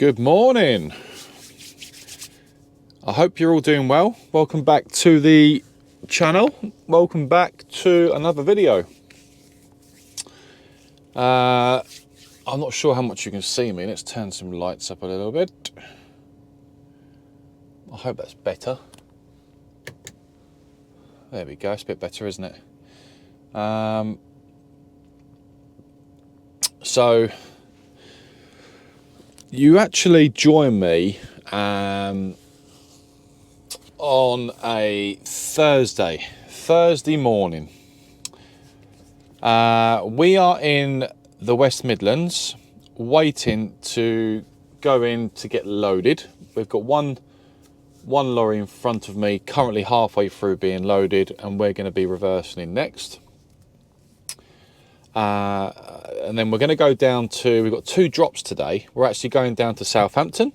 Good morning. I hope you're all doing well. Welcome back to the channel. Welcome back to another video. I'm not sure how much you can see me. Let's turn some lights up a little bit. I hope that's better. There we go. It's a bit better, isn't it? So you actually join me on a Thursday morning. We are in the West Midlands waiting to go in to get loaded. We've got one lorry in front of me, currently halfway through being loaded, and we're going to be reversing in next. And then we're going to go down to, we've got 2 drops today. We're actually going down to Southampton.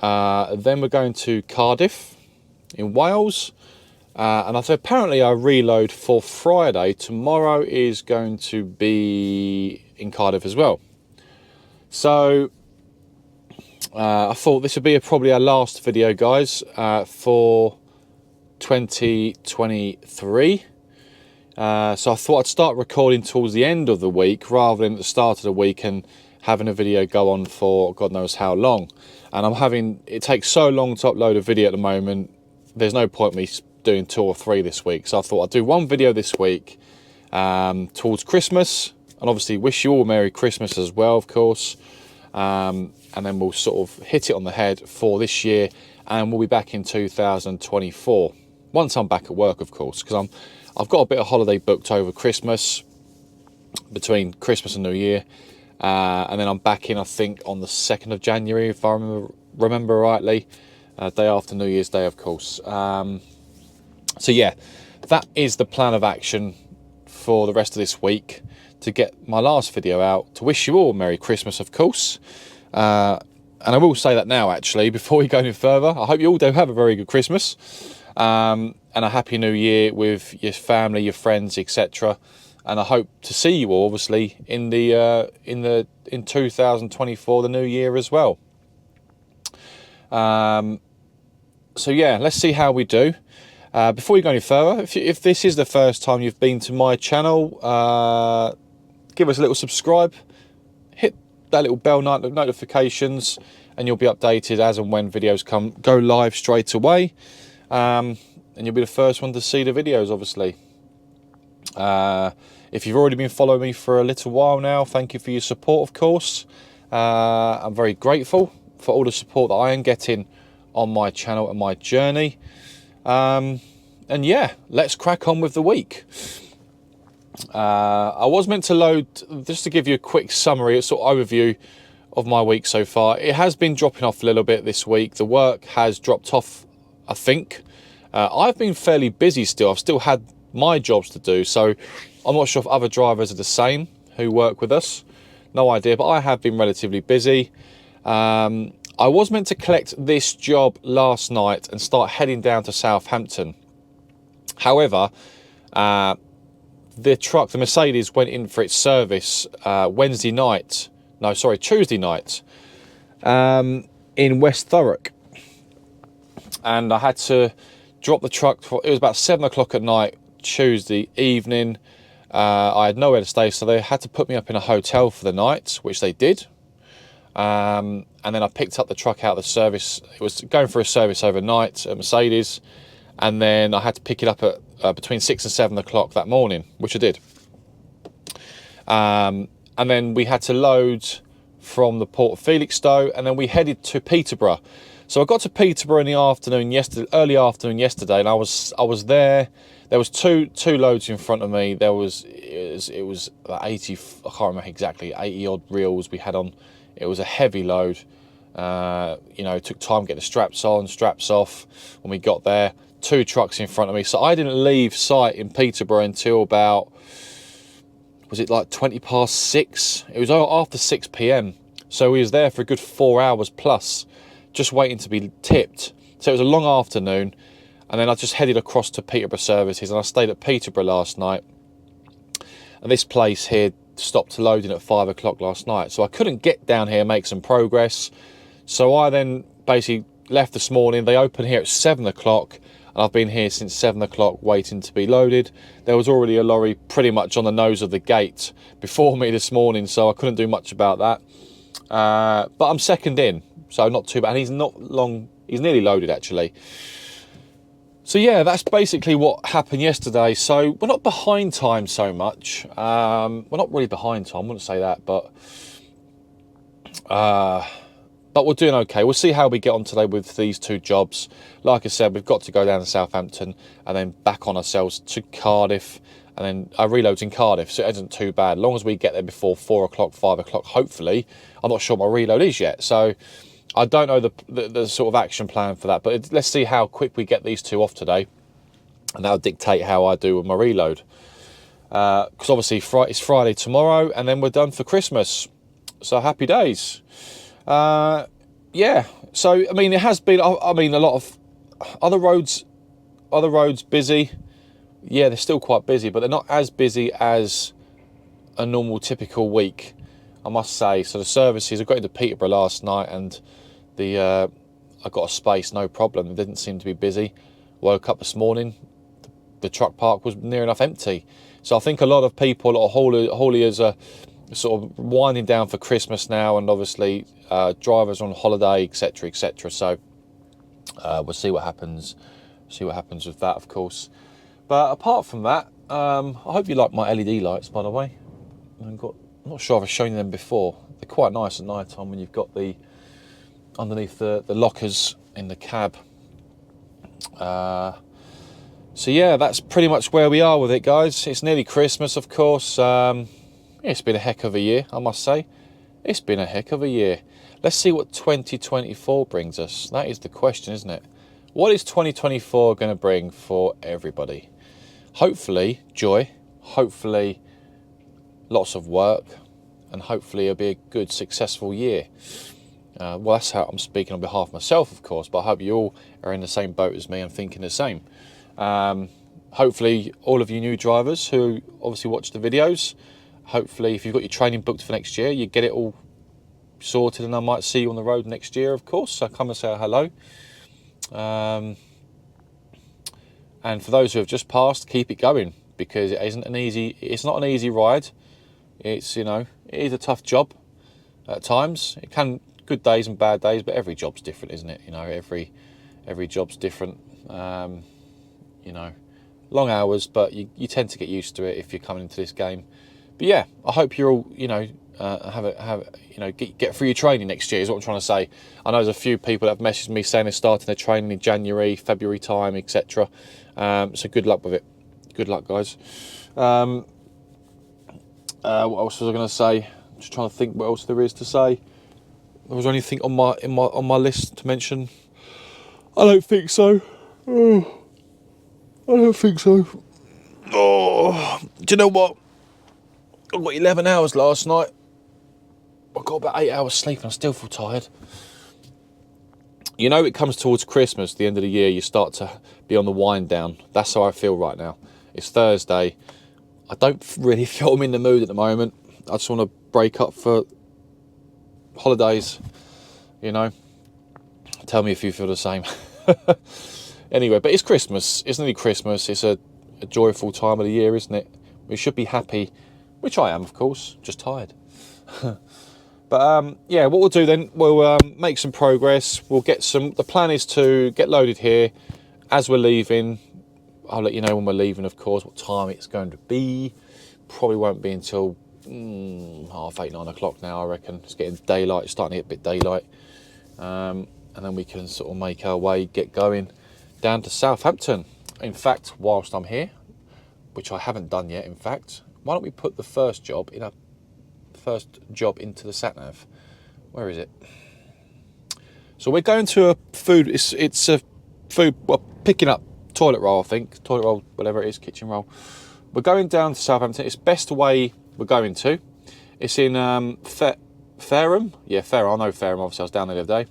Then we're going to Cardiff in Wales. And apparently our reload for Friday, tomorrow, is going to be in Cardiff as well. So I thought this would be probably our last video, guys, for 2023. So I thought I'd start recording towards the end of the week rather than at the start of the week and having a video go on for God knows how long. And it takes so long to upload a video at the moment, there's no point me doing 2 or 3 this week. So I thought I'd do one video this week towards Christmas, and obviously wish you all a Merry Christmas as well, of course. And then we'll sort of hit it on the head for this year, and we'll be back in 2024. Once I'm back at work, of course, because I've got a bit of holiday booked over Christmas, between Christmas and New Year, and then I'm back in, I think, on the 2nd of January, if I remember rightly, day after New Year's Day, of course. So yeah, that is the plan of action for the rest of this week, to get my last video out, to wish you all Merry Christmas, of course. And I will say that now, actually, before we go any further. I hope you all do have a very good Christmas. And a happy new year with your family, your friends, etc. And I hope to see you all, obviously, in 2024, the new year as well. So yeah, let's see how we do. Before we go any further, if this is the first time you've been to my channel, give us a little subscribe, hit that little bell notifications, and you'll be updated as and when videos go live straight away. And you'll be the first one to see the videos, obviously. If you've already been following me for a little while now, thank you for your support, of course. I'm very grateful for all the support that I am getting on my channel and my journey. And yeah, let's crack on with the week. I was meant to load, just to give you a quick summary, a sort of overview of my week so far. It has been dropping off a little bit this week. The work has dropped off, I think. I've been fairly busy still. I've still had my jobs to do, so I'm not sure if other drivers are the same who work with us. No idea, but I have been relatively busy. I was meant to collect this job last night and start heading down to Southampton. However, the Mercedes went in for its service Tuesday night, in West Thurrock. And I had to drop the truck. It was about 7 o'clock at night, Tuesday evening. I had nowhere to stay, so they had to put me up in a hotel for the night, which they did. And then I picked up the truck out of the service. It was going for a service overnight at Mercedes, and then I had to pick it up at between 6 and 7 o'clock that morning, which I did. And then we had to load from the Port of Felixstowe, and then we headed to Peterborough. So I got to Peterborough in the afternoon early afternoon yesterday, and I was there. There was two loads in front of me. It was about 80. I can't remember exactly, 80 odd reels we had on. It was a heavy load. It took time to get the straps on, straps off. When we got there, 2 trucks in front of me. So I didn't leave site in Peterborough until about, was it like 6? It was after 6 p.m. So we was there for a good 4 hours plus, just waiting to be tipped. So it was a long afternoon, and then I just headed across to Peterborough Services, and I stayed at Peterborough last night. And this place here stopped loading at 5 o'clock last night, so I couldn't get down here and make some progress. So I then basically left this morning. They open here at 7 o'clock, and I've been here since 7 o'clock waiting to be loaded. There was already a lorry pretty much on the nose of the gate before me this morning, so I couldn't do much about that. But I'm second in, so not too bad. And he's nearly loaded actually. So yeah, that's basically what happened yesterday. So we're not behind time so much. We're not really behind time, I wouldn't say that, but we're doing okay. We'll see how we get on today with these two jobs. Like I said, we've got to go down to Southampton and then back on ourselves to Cardiff, and then our reload's in Cardiff, so it isn't too bad. As long as we get there before 4 o'clock, 5 o'clock, hopefully. I'm not sure what my reload is yet, so I don't know the sort of action plan for that, but let's see how quick we get these two off today, and that'll dictate how I do with my reload. Because obviously it's Friday tomorrow, and then we're done for Christmas. So happy days. Yeah, so I mean, it has been, I mean, a lot of other roads busy. Yeah, they're still quite busy, but they're not as busy as a normal typical week, I must say. So the services, I got into Peterborough last night, and I got a space, no problem. It didn't seem to be busy. Woke up this morning, the truck park was near enough empty. So I think a lot of people, a lot of hauliers are sort of winding down for Christmas now, and obviously drivers on holiday, etc, etc. So we'll see what happens with that, of course. But apart from that, I hope you like my LED lights, by the way. I'm not sure if I've shown you them before. They're quite nice at night time when you've got the underneath the lockers in the cab. So yeah, that's pretty much where we are with it, guys. It's nearly Christmas, of course. It's been a heck of a year, I must say. It's been a heck of a year. Let's see what 2024 brings us. That is the question, isn't it? What is 2024 going to bring for everybody? Hopefully joy, hopefully lots of work, and hopefully it'll be a good, successful year. Well, that's how I'm speaking on behalf of myself, of course, but I hope you all are in the same boat as me and thinking the same. Hopefully all of you new drivers who obviously watch the videos, hopefully if you've got your training booked for next year, you get it all sorted, and I might see you on the road next year, of course, so come and say hello. And for those who have just passed, keep it going, because it's not an easy ride. It's, you know, it is a tough job at times. It can, good days and bad days, but every job's different, isn't it? You know, every job's different. You know, long hours, but you tend to get used to it if you're coming into this game. But yeah, I hope you're all, you know, get through your training next year is what I'm trying to say. I know there's a few people that have messaged me saying they're starting their training in January, February time, etc. So good luck with it. Good luck, guys. What else was I going to say? Just trying to think what else there is to say. Was there anything on my list to mention? I don't think so. I don't think so. Oh, do you know what? I got 11 hours last night. I got about 8 hours sleep and I still feel tired. You know, it comes towards Christmas, the end of the year, you start to be on the wind down. That's how I feel right now. It's Thursday. I don't really feel I'm in the mood at the moment. I just want to break up for holidays, you know. Tell me if you feel the same. Anyway, but it's Christmas. It's nearly Christmas. It's a joyful time of the year, isn't it? We should be happy, which I am, of course, just tired. But yeah, what we'll do then, we'll make some progress. We'll get the plan is to get loaded here as we're leaving. I'll let you know when we're leaving, of course, what time it's going to be. Probably won't be until 8:30, 9 o'clock now, I reckon. It's getting daylight, it's starting to get a bit daylight. And then we can sort of make our way, get going down to Southampton. In fact, whilst I'm here, which I haven't done yet, in fact, why don't we put the first job into the sat-nav. Where is it? So we're going to a food, it's a food, well, picking up toilet roll, I think. Toilet roll, whatever it is, kitchen roll. We're going down to Southampton. It's Best Way we're going to. It's in Fareham. Yeah, Fareham. I know Fareham, obviously I was down there the other day.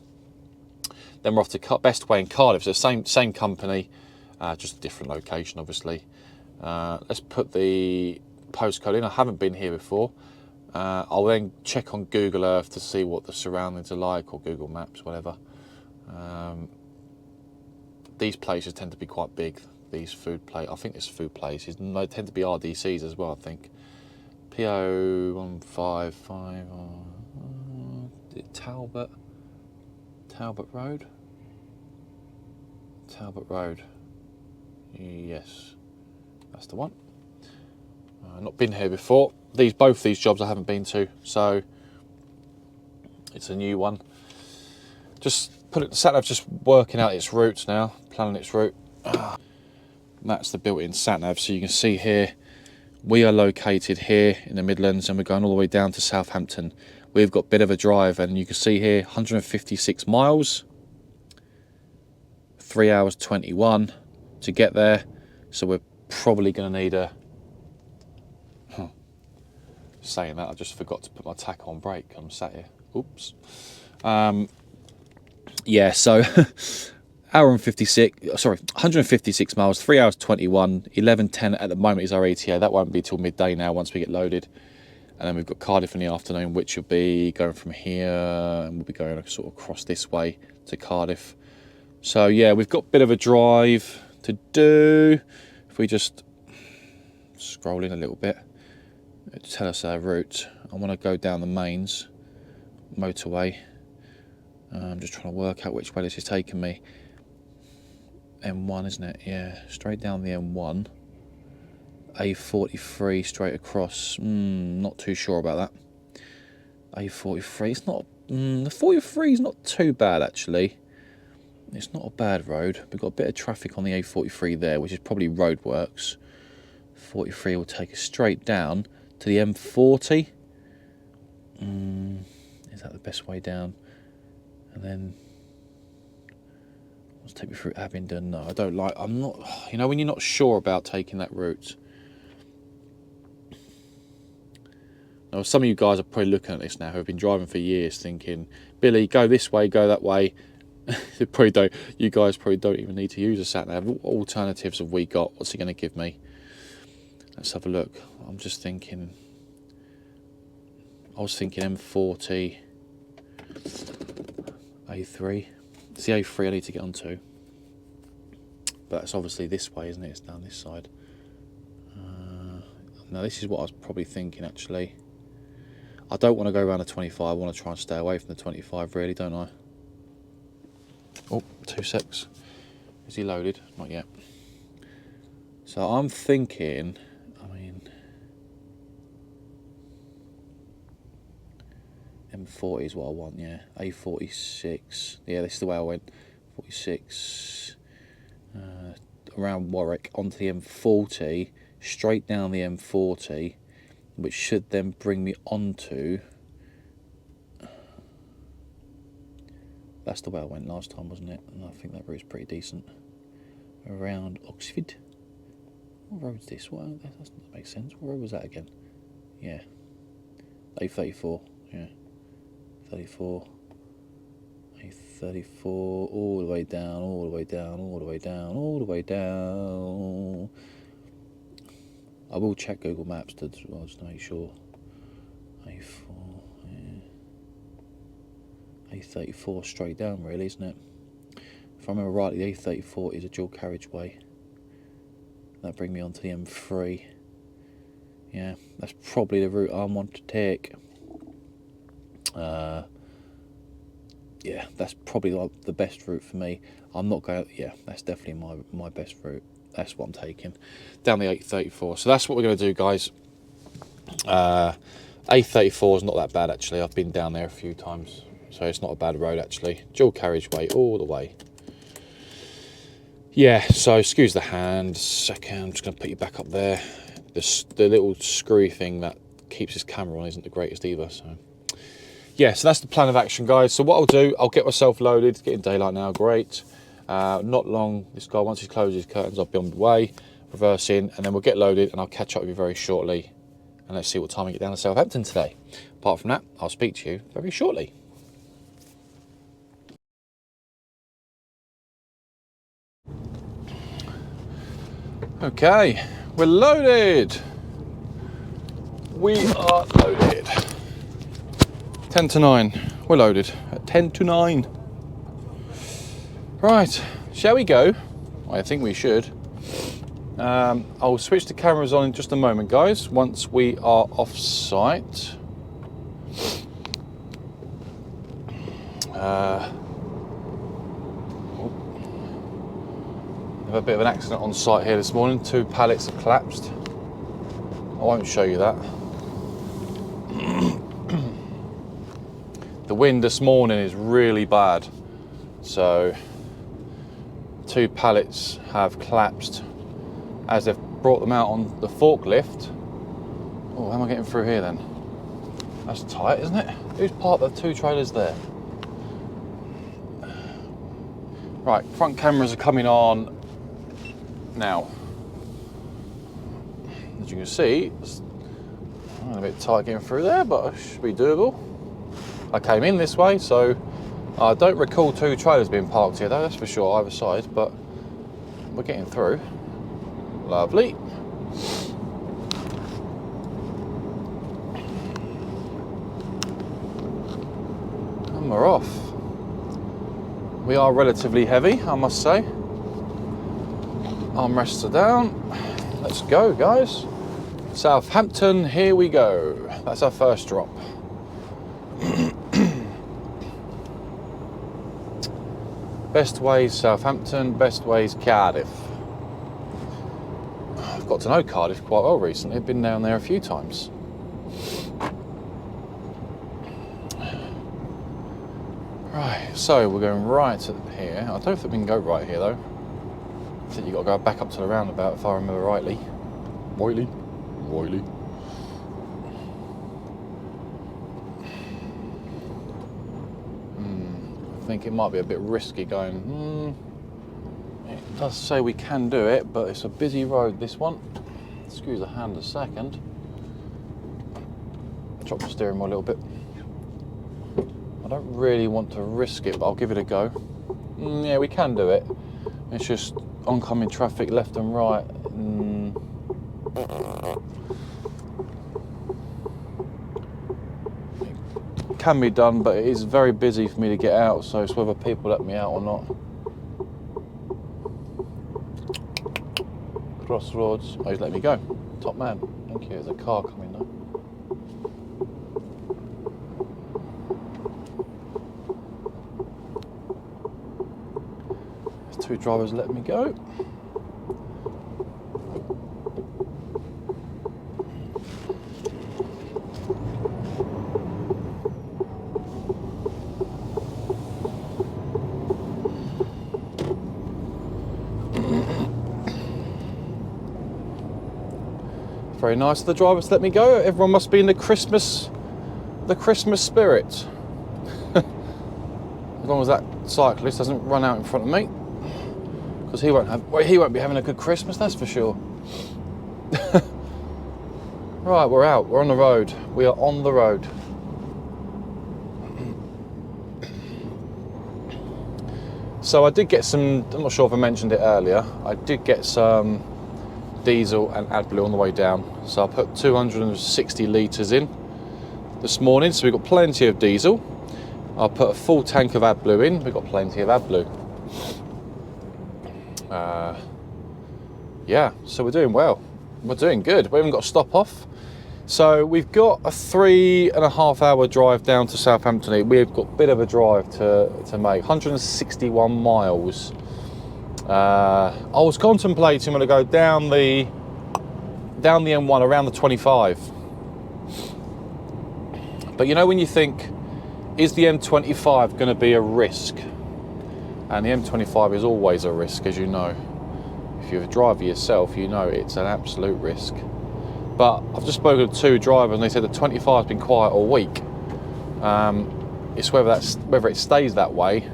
Then we're off to Best Way in Cardiff. So same company, just a different location, obviously. Let's put the postcode in. I haven't been here before. I'll then check on Google Earth to see what the surroundings are like, or Google Maps, whatever. These places tend to be quite big, these food places. I think it's food places. They tend to be RDCs as well, I think. PO 155, Talbot Road? Talbot Road. Yes, that's the one. Not been here before. Both these jobs I haven't been to, so it's a new one. Just put it. The sat nav just working out its routes now, planning its route. That's the built-in sat nav. So you can see here, we are located here in the Midlands, and we're going all the way down to Southampton. We've got a bit of a drive, and you can see here 156 miles, 3 hours 21 to get there. So we're probably going to need a. Saying that, I just forgot to put my tacho on brake. I'm sat here. Oops. Yeah, so hour and 56, sorry, 156 miles, 3 hours 21, 11:10 at the moment is our ETA. That won't be till midday now once we get loaded. And then we've got Cardiff in the afternoon, which will be going from here, and we'll be going sort of across this way to Cardiff. So yeah, we've got a bit of a drive to do. If we just scroll in a little bit, it'll tell us our route. I want to go down the mains motorway. I'm just trying to work out which way this is taking me. M1, isn't it? Yeah, straight down the M1. A43 straight across. Not too sure about that. A43, it's not. The 43 is not too bad actually. It's not a bad road. We've got a bit of traffic on the A43 there, which is probably roadworks. 43 will take us straight down to the M40. Is that the best way down? And then let's take me through Abingdon. No, I don't like. I'm not. You know, when you're not sure about taking that route. Now, some of you guys are probably looking at this now, who have been driving for years, thinking, "Billy, go this way, go that way." You probably don't. You guys probably don't even need to use a sat nav. What alternatives have we got? What's it going to give me? Let's have a look. I'm just thinking. I was thinking M40, A3. It's the A3 I need to get onto. But it's obviously this way, isn't it? It's down this side. Now this is what I was probably thinking actually. I don't want to go around the 25. I want to try and stay away from the 25, really, don't I? Oh, 2 secs. Is he loaded? Not yet. So I'm thinking, I mean, M40 is what I want, yeah. A46. Yeah, this is the way I went. 46. Around Warwick, onto the M40, straight down the M40, which should then bring me onto. That's the way I went last time, wasn't it? And I think that route's pretty decent. Around Oxford. What road's this? What? That doesn't make sense. What road was that again? Yeah. A34. Yeah. 34. A34. All the way down, all the way down, all the way down, all the way down. I will check Google Maps to, well, just to make sure. A4. Yeah. A34 straight down, really, isn't it? If I remember rightly, the A34 is a dual carriageway. That brings me onto the M3. Yeah, that's probably the route I want to take. Yeah, that's probably like the best route for me. I'm not going. Yeah, that's definitely my best route. That's what I'm taking down the A34. So that's what we're going to do, guys. A34 is not that bad actually. I've been down there a few times, so it's not a bad road actually. Dual carriageway all the way. Yeah, so excuse the hand. Second, I'm just going to put you back up there. The little screwy thing that keeps this camera on isn't the greatest either. So yeah, so that's the plan of action, guys. So what I'll do, I'll get myself loaded. It's getting daylight now, great. Not long, this guy, once he closes his curtains, I'll be on the way, reversing, and then we'll get loaded and I'll catch up with you very shortly. And let's see what time we get down to Southampton today. Apart from that, I'll speak to you very shortly. Okay, we're loaded. We are loaded. 10 to 9. We're loaded at 10 to 9. Right, shall we go? I think we should. I'll switch the cameras on in just a moment, guys, once we are off site. Have a bit of an accident on site here this morning. 2 pallets have collapsed. I won't show you that. The wind this morning is really bad, so 2 pallets have collapsed as they've brought them out on the forklift. Oh, how am I getting through here then? That's tight, isn't it? Who's part of the 2 trailers there? Right, front cameras are coming on now. As you can see, it's a bit tight getting through there, but it should be doable. I came in this way, so I don't recall 2 trailers being parked here though, that's for sure, either side, but we're getting through. Lovely. And we're off. We are relatively heavy, I must say. Armrests are down. Let's go, guys. Southampton, here we go. That's our first drop. Best ways Southampton, best ways Cardiff. I've got to know Cardiff quite well recently. I've been down there a few times. Right, so we're going right here. I don't think we can go right here though. I think you've got to go back up to the roundabout if I remember rightly. Royly. I think it might be a bit risky going. It does say we can do it, but it's a busy road, this one. Excuse the hand a second. Drop the steering wheel a little bit. I don't really want to risk it, but I'll give it a go. Yeah, we can do it. It's just oncoming traffic left and right. It can be done, but it is very busy for me to get out, so it's whether people let me out or not. Crossroads. Oh, he's letting me go. Top man. Thank you. There's a car coming now. There's 2 drivers letting me go. Very nice of the drivers to let me go. Everyone must be in the Christmas spirit. As long as that cyclist doesn't run out in front of me, because he won't be having a good Christmas, that's for sure. Right, we're out. We're on the road. We are on the road. So I did get some. I'm not sure if I mentioned it earlier. I did get some diesel and AdBlue on the way down, so I put 260 litres in this morning, so we've got plenty of diesel. I put a full tank of AdBlue in, we've got plenty of AdBlue. Yeah, so we're doing well, we're doing good. We haven't got to stop off, so we've got a 3.5 hour drive down to Southampton. We've got a bit of a drive to make, 161 miles. I was contemplating when I go down the M1 around the 25. But you know when you think, is the M25 going to be a risk? And the M25 is always a risk, as you know. If you're a driver yourself, you know it's an absolute risk. But I've just spoken to 2 drivers and they said the 25 has been quiet all week. It's whether it stays that way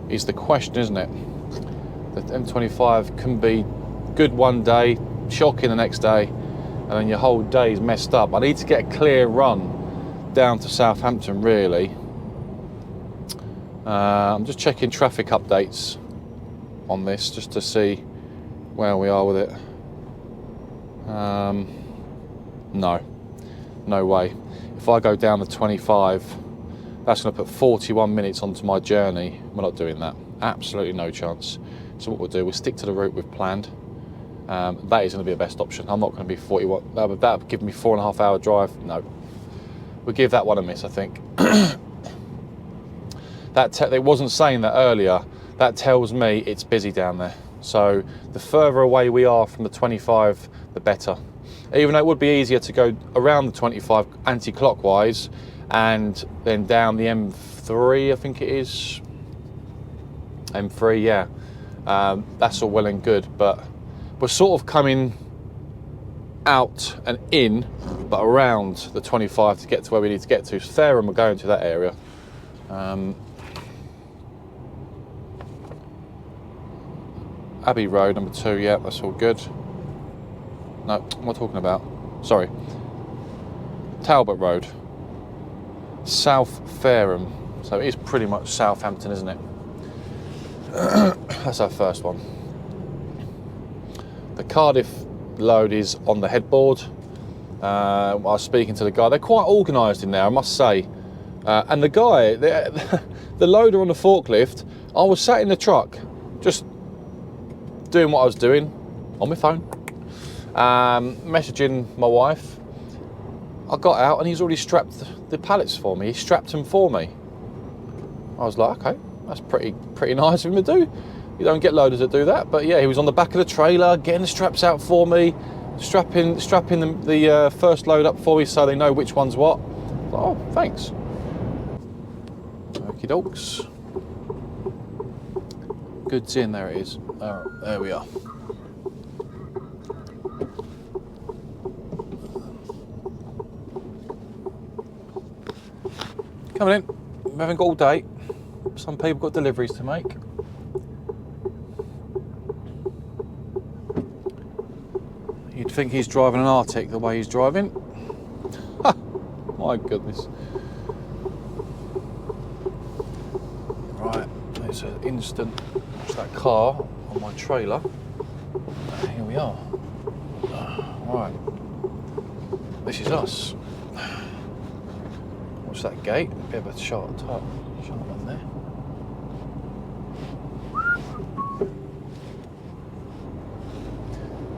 is the question, isn't it? The M25 can be good one day, shocking the next day, and then your whole day is messed up. I need to get a clear run down to Southampton, really. I'm just checking traffic updates on this, just to see where we are with it. No, no way. If I go down the 25, that's going to put 41 minutes onto my journey. We're not doing that. Absolutely no chance. So what we'll do, we'll stick to the route we've planned. That is going to be the best option. I'm not going to be 41. That would give me 4.5 hour drive. No, we'll give that one a miss, I think. They wasn't saying that earlier. That tells me it's busy down there. So the further away we are from the 25, the better. Even though it would be easier to go around the 25 anti-clockwise and then down the M3, I think it is. M3, yeah. That's all well and good, but we're sort of coming out and in, but around the 25 to get to where we need to get to. Fareham, we're going to that area. Abbey Road, number 2, yeah, that's all good. No, what am I talking about? Sorry. Talbot Road. South Fareham. So it is pretty much Southampton, isn't it? That's our first one. The Cardiff load is on the headboard. I was speaking to the guy. They're quite organised in there, I must say. And the guy, the loader on the forklift, I was sat in the truck, just doing what I was doing on my phone, messaging my wife. I got out and he's already strapped the pallets for me. He strapped them for me. I was like, okay, that's pretty nice of him to do. You don't get loaders that do that, but yeah, he was on the back of the trailer, getting the straps out for me, strapping the first load up for me so they know which one's what. Oh, thanks. Okie dokes. Goods in, there it is. There we are. Coming in. We haven't got all day. Some people got deliveries to make. You'd think he's driving an Arctic the way he's driving. Ha! My goodness. Right, it's an instant. Watch that car on my trailer. Here we are. Right, this is us. Watch that gate. A bit of a sharp one there.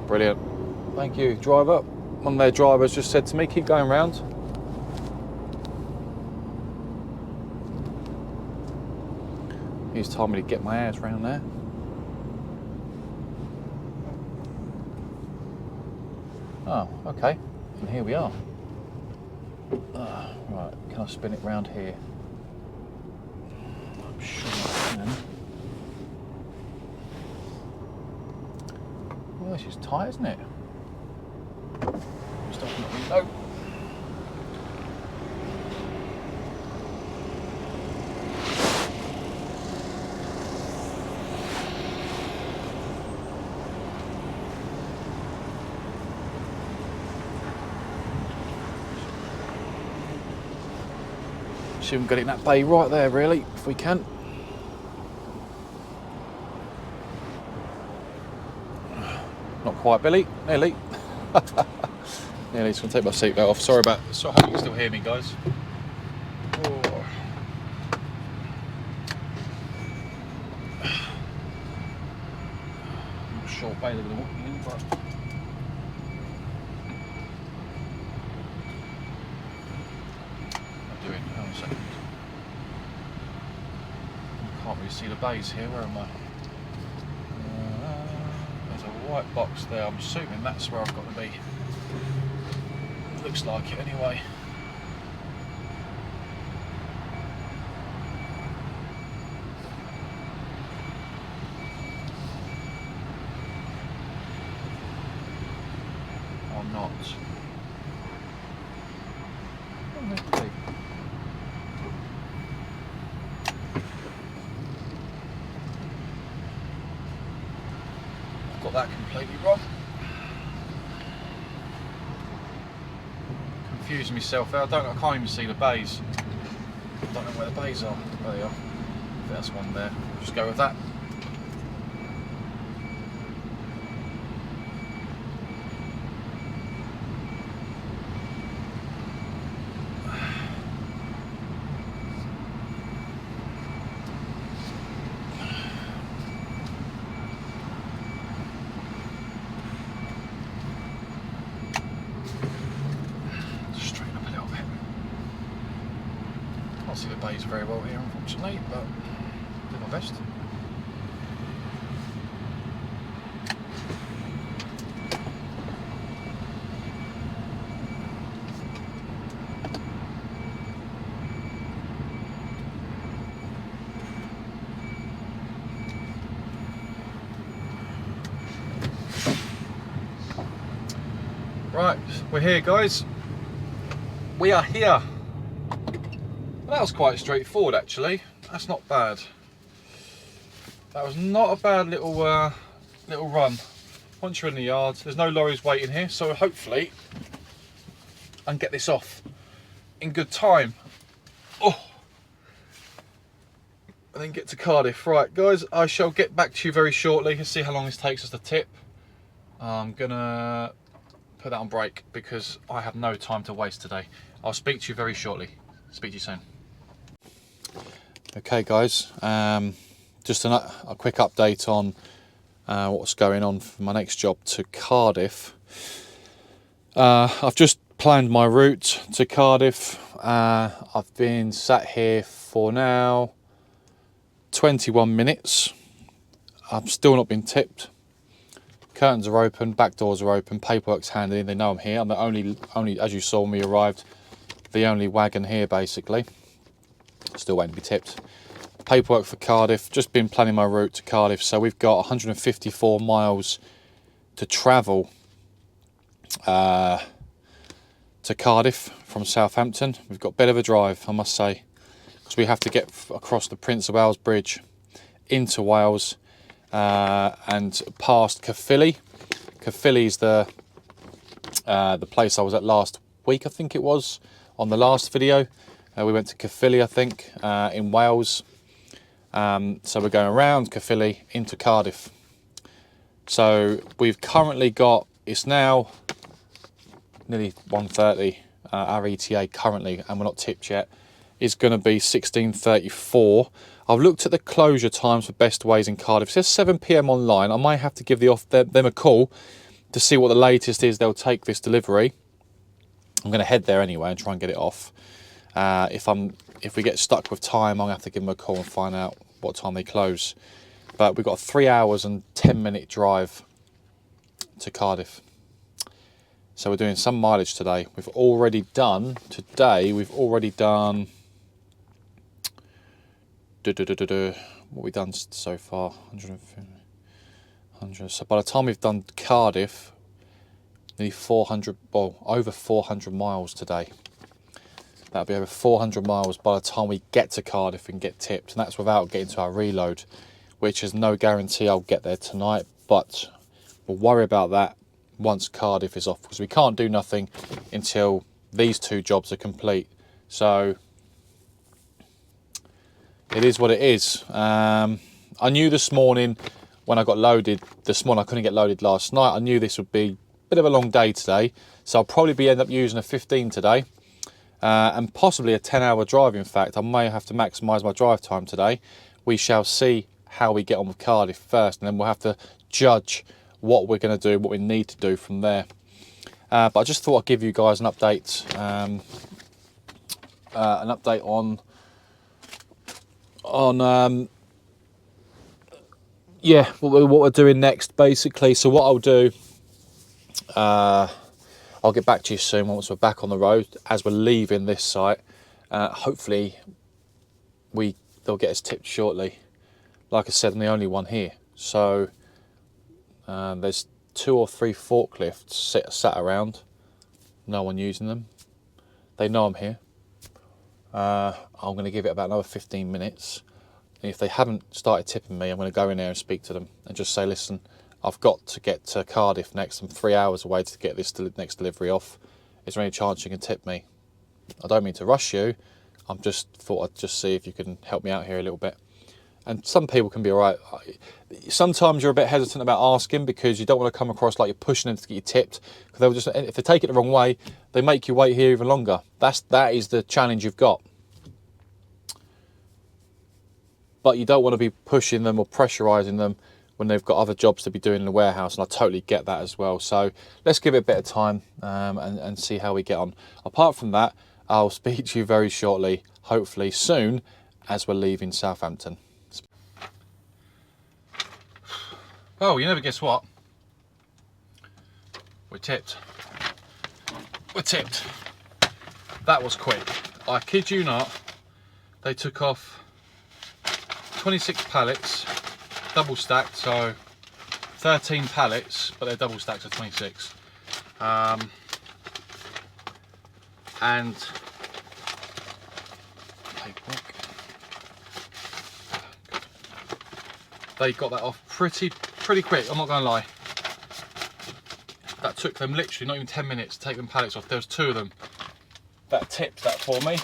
Brilliant. Thank you, driver. One of their drivers just said to me, keep going round. He's told me to get my ass round there. Oh, okay. And here we are. Right, can I spin it round here? I'm sure I can. Well, this is tight, isn't it? Just open the window. See if we can get it in that bay right there, really, if we can. Not quite, Billy. Nearly. Nearly. Just gonna take my seatbelt off. Sorry about. So I hope you can still hear me, guys. Oh. Not sure bay they're gonna walk me in, but. Can't really see the bays here. Where am I? There's a white box there. I'm assuming that's where I've got to be. Looks like it anyway. Or not. Okay. Got that completely wrong. Confusing myself there. I can't even see the bays. I don't know where the bays are. There they are. There's one there. Just go with that. Can't see the bays very well here, unfortunately, but do my best. Right, we're here, guys. We are here. Well, that was quite straightforward, actually. That's not bad. That was not a bad little little run. Once you're in the yard, there's no lorries waiting here, so hopefully I can get this off in good time. Oh, and then get to Cardiff. Right, guys, I shall get back to you very shortly. Let's see how long this takes us to tip. I'm gonna put that on break because I have no time to waste today. I'll speak to you very shortly. Speak to you soon. Okay, guys, just a quick update on what's going on for my next job to Cardiff. I've just planned my route to Cardiff. I've been sat here for now 21 minutes. I've still not been tipped. Curtains are open, back doors are open, paperwork's handed in, they know I'm here. I'm the only, as you saw when we arrived, the only wagon here basically. Still waiting to be tipped. Paperwork for Cardiff, just been planning my route to Cardiff. So we've got 154 miles to travel to Cardiff from Southampton. We've got a bit of a drive, I must say, because we have to get across the Prince of Wales Bridge into Wales. And past Caerphilly. Caerphilly's the place I was at last week, I think it was, on the last video. We went to Caerphilly, I think, in Wales. So we're going around Caerphilly into Cardiff. So we've currently got, it's now nearly 1:30, our ETA currently, and we're not tipped yet, is going to be 16:34. I've looked at the closure times for Best Ways in Cardiff. It says 7 PM online. I might have to give them a call to see what the latest is they'll take this delivery. I'm going to head there anyway and try and get it off. If we get stuck with time, I'm going to have to give them a call and find out what time they close. But we've got a 3 hours and 10-minute drive to Cardiff. So we're doing some mileage today. We've already done what we've done so far, 100. So by the time we've done Cardiff, nearly 400, well, over 400 miles today. That'll be over 400 miles by the time we get to Cardiff and get tipped, and that's without getting to our reload, which is no guarantee I'll get there tonight, but we'll worry about that once Cardiff is off, because we can't do nothing until these two jobs are complete. So it is what it is. I knew this morning when I got loaded, I couldn't get loaded last night, I knew this would be a bit of a long day today, so I'll probably end up using a 15 today, and possibly a 10-hour drive. In fact, I may have to maximise my drive time today. We shall see how we get on with Cardiff first, and then we'll have to judge what we're going to do, what we need to do from there. But I just thought I'd give you guys an update, on yeah, what we're doing next basically. So what I'll do, I'll get back to you soon once we're back on the road. As we're leaving this site, hopefully they'll get us tipped shortly. Like I said, I'm the only one here, so there's 2 or 3 forklifts sat around, no one using them. They know I'm here. I'm going to give it about another 15 minutes. And if they haven't started tipping me, I'm going to go in there and speak to them and just say, listen, I've got to get to Cardiff next. I'm 3 hours away to get this next delivery off. Is there any chance you can tip me? I don't mean to rush you. I'm just thought I'd just see if you can help me out here a little bit. And some people can be all right. Sometimes you're a bit hesitant about asking because you don't want to come across like you're pushing them to get you tipped. Because they'll just, if they take it the wrong way, they make you wait here even longer. That is the challenge you've got. But you don't want to be pushing them or pressurising them when they've got other jobs to be doing in the warehouse, and I totally get that as well. So let's give it a bit of time and see how we get on. Apart from that, I'll speak to you very shortly, hopefully soon, as we're leaving Southampton. Well, you never guess what? We're tipped. We're tipped. That was quick. I kid you not, they took off 26 pallets, double stacked, so 13 pallets, but they're double stacked, so 26. And they got that off pretty quick, I'm not gonna lie. That took them literally not even 10 minutes to take them pallets off. There was 2 of them that tipped that for me.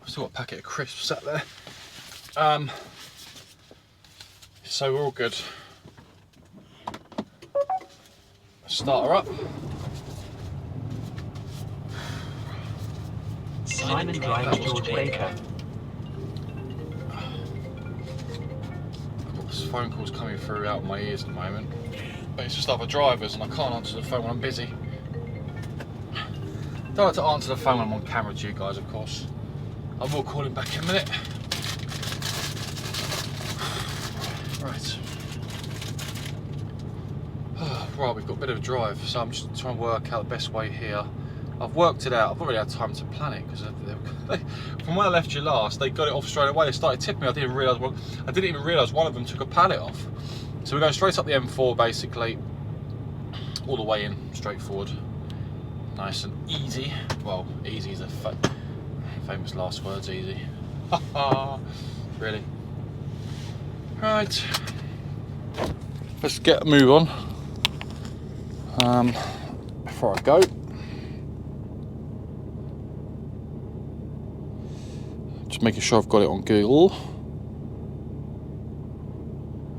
I've still got a packet of crisps sat there. So we're all good. Start her up. Simon drives George Baker. I've got this phone calls coming through out of my ears at the moment. But it's just other drivers and I can't answer the phone when I'm busy. Don't like to answer the phone when I'm on camera to you guys, of course. I will call him back in a minute. Right. Right, we've got a bit of a drive, so I'm just trying to work out the best way here. I've worked it out. I've not really had time to plan it because from when I left you last, they got it off straight away. They started tipping me. I didn't even realise one of them took a pallet off. So we're going straight up the M4 basically, all the way in, straightforward, nice and easy. Well, easy is a famous last words, easy. Really. Right, let's get a move on. Before I go, just making sure I've got it on Google.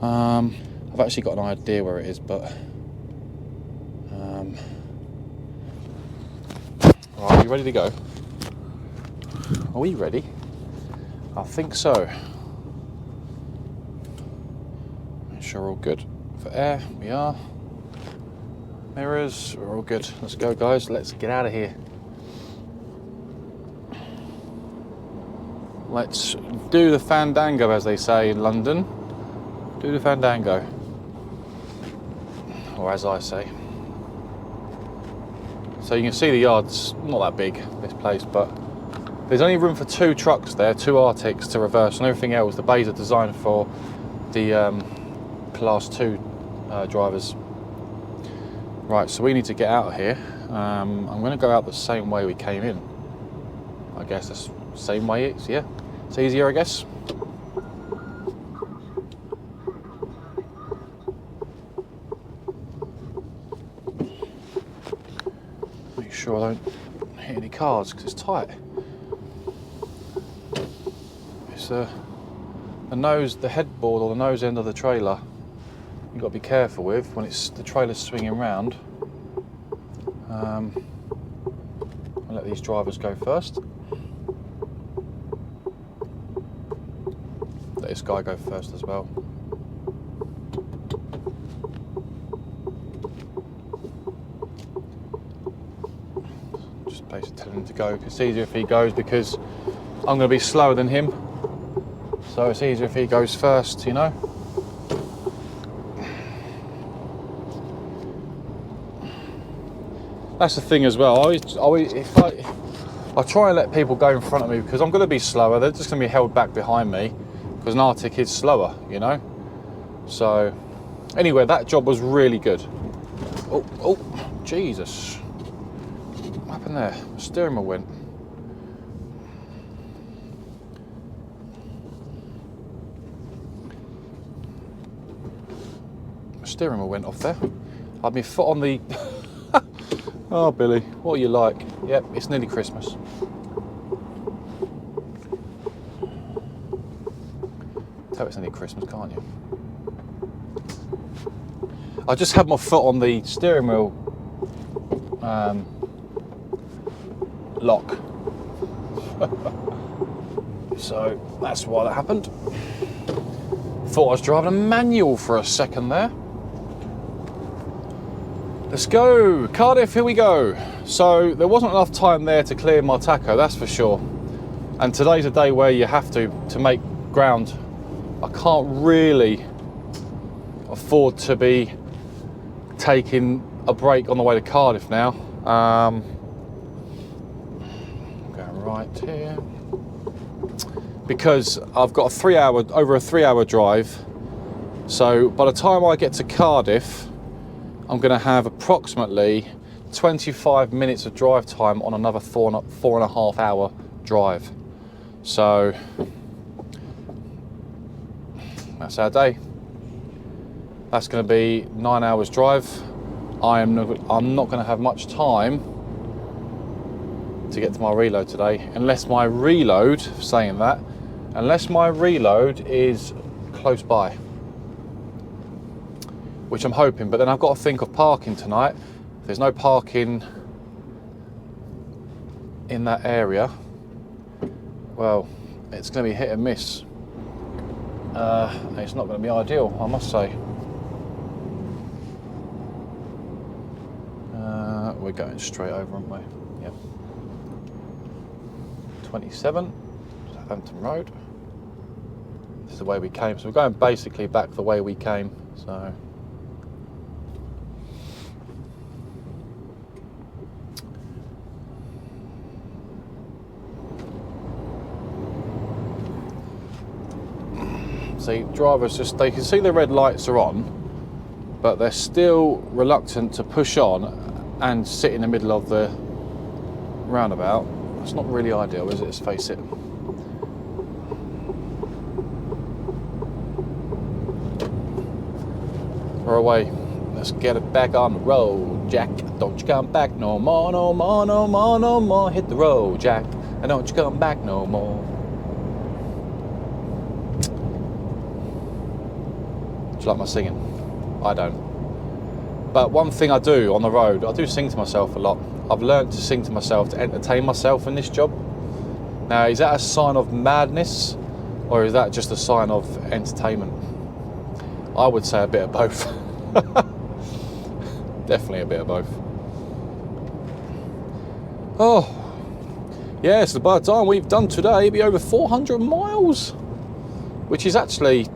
I've actually got an idea where it is, but right, are you ready to go? Are we ready? I think so. Make sure we're all good. For air, we are. Mirrors, we're all good. Let's go, guys. Let's get out of here. Let's do the fandango, as they say in London. Do the fandango. Or as I say. So you can see the yard's not that big, this place, but there's only room for 2 trucks there, 2 Arctics to reverse, and everything else. The bays are designed for the Class 2 drivers. Right, so we need to get out of here. I'm going to go out the same way we came in. I guess that's the same way it's, yeah. It's easier, I guess. Make sure I don't hit any cars because it's tight. It's the headboard or the nose end of the trailer. You've got to be careful with when the trailer's swinging round. I'll let these drivers go first. Let this guy go first as well. Just basically tell him to go. It's easier if he goes because I'm going to be slower than him. So it's easier if he goes first, you know. That's the thing as well. I try and let people go in front of me because I'm going to be slower. They're just going to be held back behind me because an Arctic is slower, you know. So anyway, that job was really good. Oh, Jesus! What happened there? The steering wheel went. The steering wheel went off there. I had my foot on the. Oh, Billy, what are you like? Yep, it's nearly Christmas. Tell it's nearly Christmas, can't you? I just had my foot on the steering wheel lock. So that's why that happened. Thought I was driving a manual for a second there. Let's go, Cardiff, here we go. So there wasn't enough time there to clear my tacho, that's for sure. And today's a day where you have to make ground. I can't really afford to be taking a break on the way to Cardiff now. Going right here. Because I've got over a 3 hour drive. So by the time I get to Cardiff, I'm going to have approximately 25 minutes of drive time on another 4.5 hour drive. So that's our day. That's going to be 9 hours drive. I'm not going to have much time to get to my reload today, unless my reload, saying that, unless my reload is close by, which I'm hoping. But then I've got to think of parking tonight. If there's no parking in that area, well, it's going to be hit and miss. It's not going to be ideal, I must say. We're going straight over, aren't we? Yep. 27, Southampton Road. This is the way we came. So we're going basically back the way we came. So see, drivers they can see the red lights are on, but they're still reluctant to push on and sit in the middle of the roundabout. It's not really ideal, is it? Let's face it. We're away. Let's get it back on the road, Jack. Don't you come back no more, no more, no more, no more. Hit the road, Jack, and don't you come back no more. Do you like my singing? I don't. But one thing I do on the road, I do sing to myself a lot. I've learned to sing to myself to entertain myself in this job. Now, is that a sign of madness, or is that just a sign of entertainment? I would say a bit of both. Definitely a bit of both. Oh, yeah, so by the time we've done today, it'll be over 400 miles, which is actually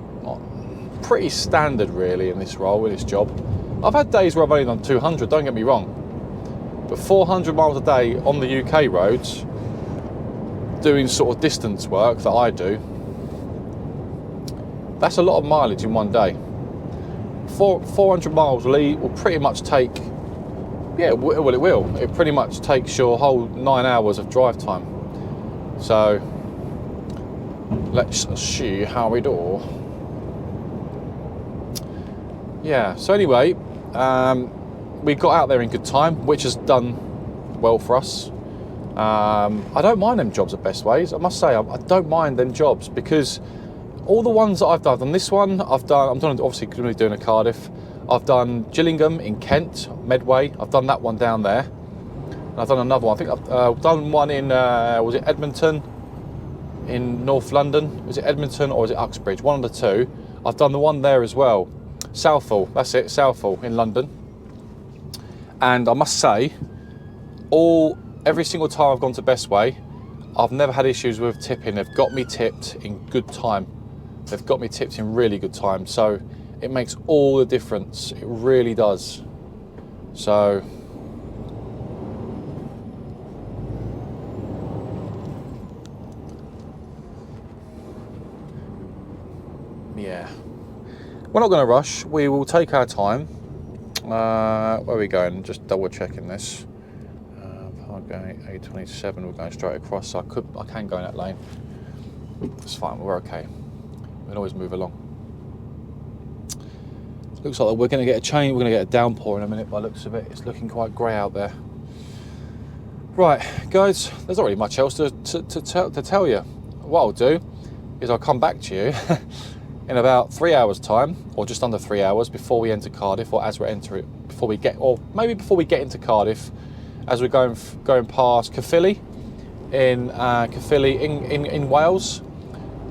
pretty standard, really, in this role, in this job. I've had days where I've only done 200, don't get me wrong. But 400 miles a day on the UK roads, doing sort of distance work that I do, that's a lot of mileage in one day. 400 miles will pretty much take, yeah, well it will. It pretty much takes your whole 9 hours of drive time. So, let's see how we do. Yeah, so anyway, we got out there in good time, which has done well for us. I don't mind them jobs at Best Ways. I must say, I don't mind them jobs, because all the ones that I've done this one, I'm obviously going to be doing a Cardiff. I've done Gillingham in Kent, Medway. I've done that one down there. And I've done another one. I think I've done one in, was it Edmonton in North London? Was it Edmonton or was it Uxbridge? One of the two. I've done the one there as well. Southall, that's it, Southall in London. And I must say, every single time I've gone to Best Way, I've never had issues with tipping. They've got me tipped in good time. They've got me tipped in really good time. So it makes all the difference. It really does. So yeah, we're not going to rush. We will take our time. Where are we going? Just double checking this. I'm going A27. We're going straight across. So I can go in that lane. It's fine. We're okay. We can always move along. Looks like we're going to get a change. We're going to get a downpour in a minute by the looks of it. It's looking quite grey out there. Right, guys. There's not really much else to tell you. What I'll do is I'll come back to you in about 3 hours' time, or just under 3 hours before we enter Cardiff, or as we're entering, or maybe before we get into Cardiff, as we're going past Caerphilly in Wales.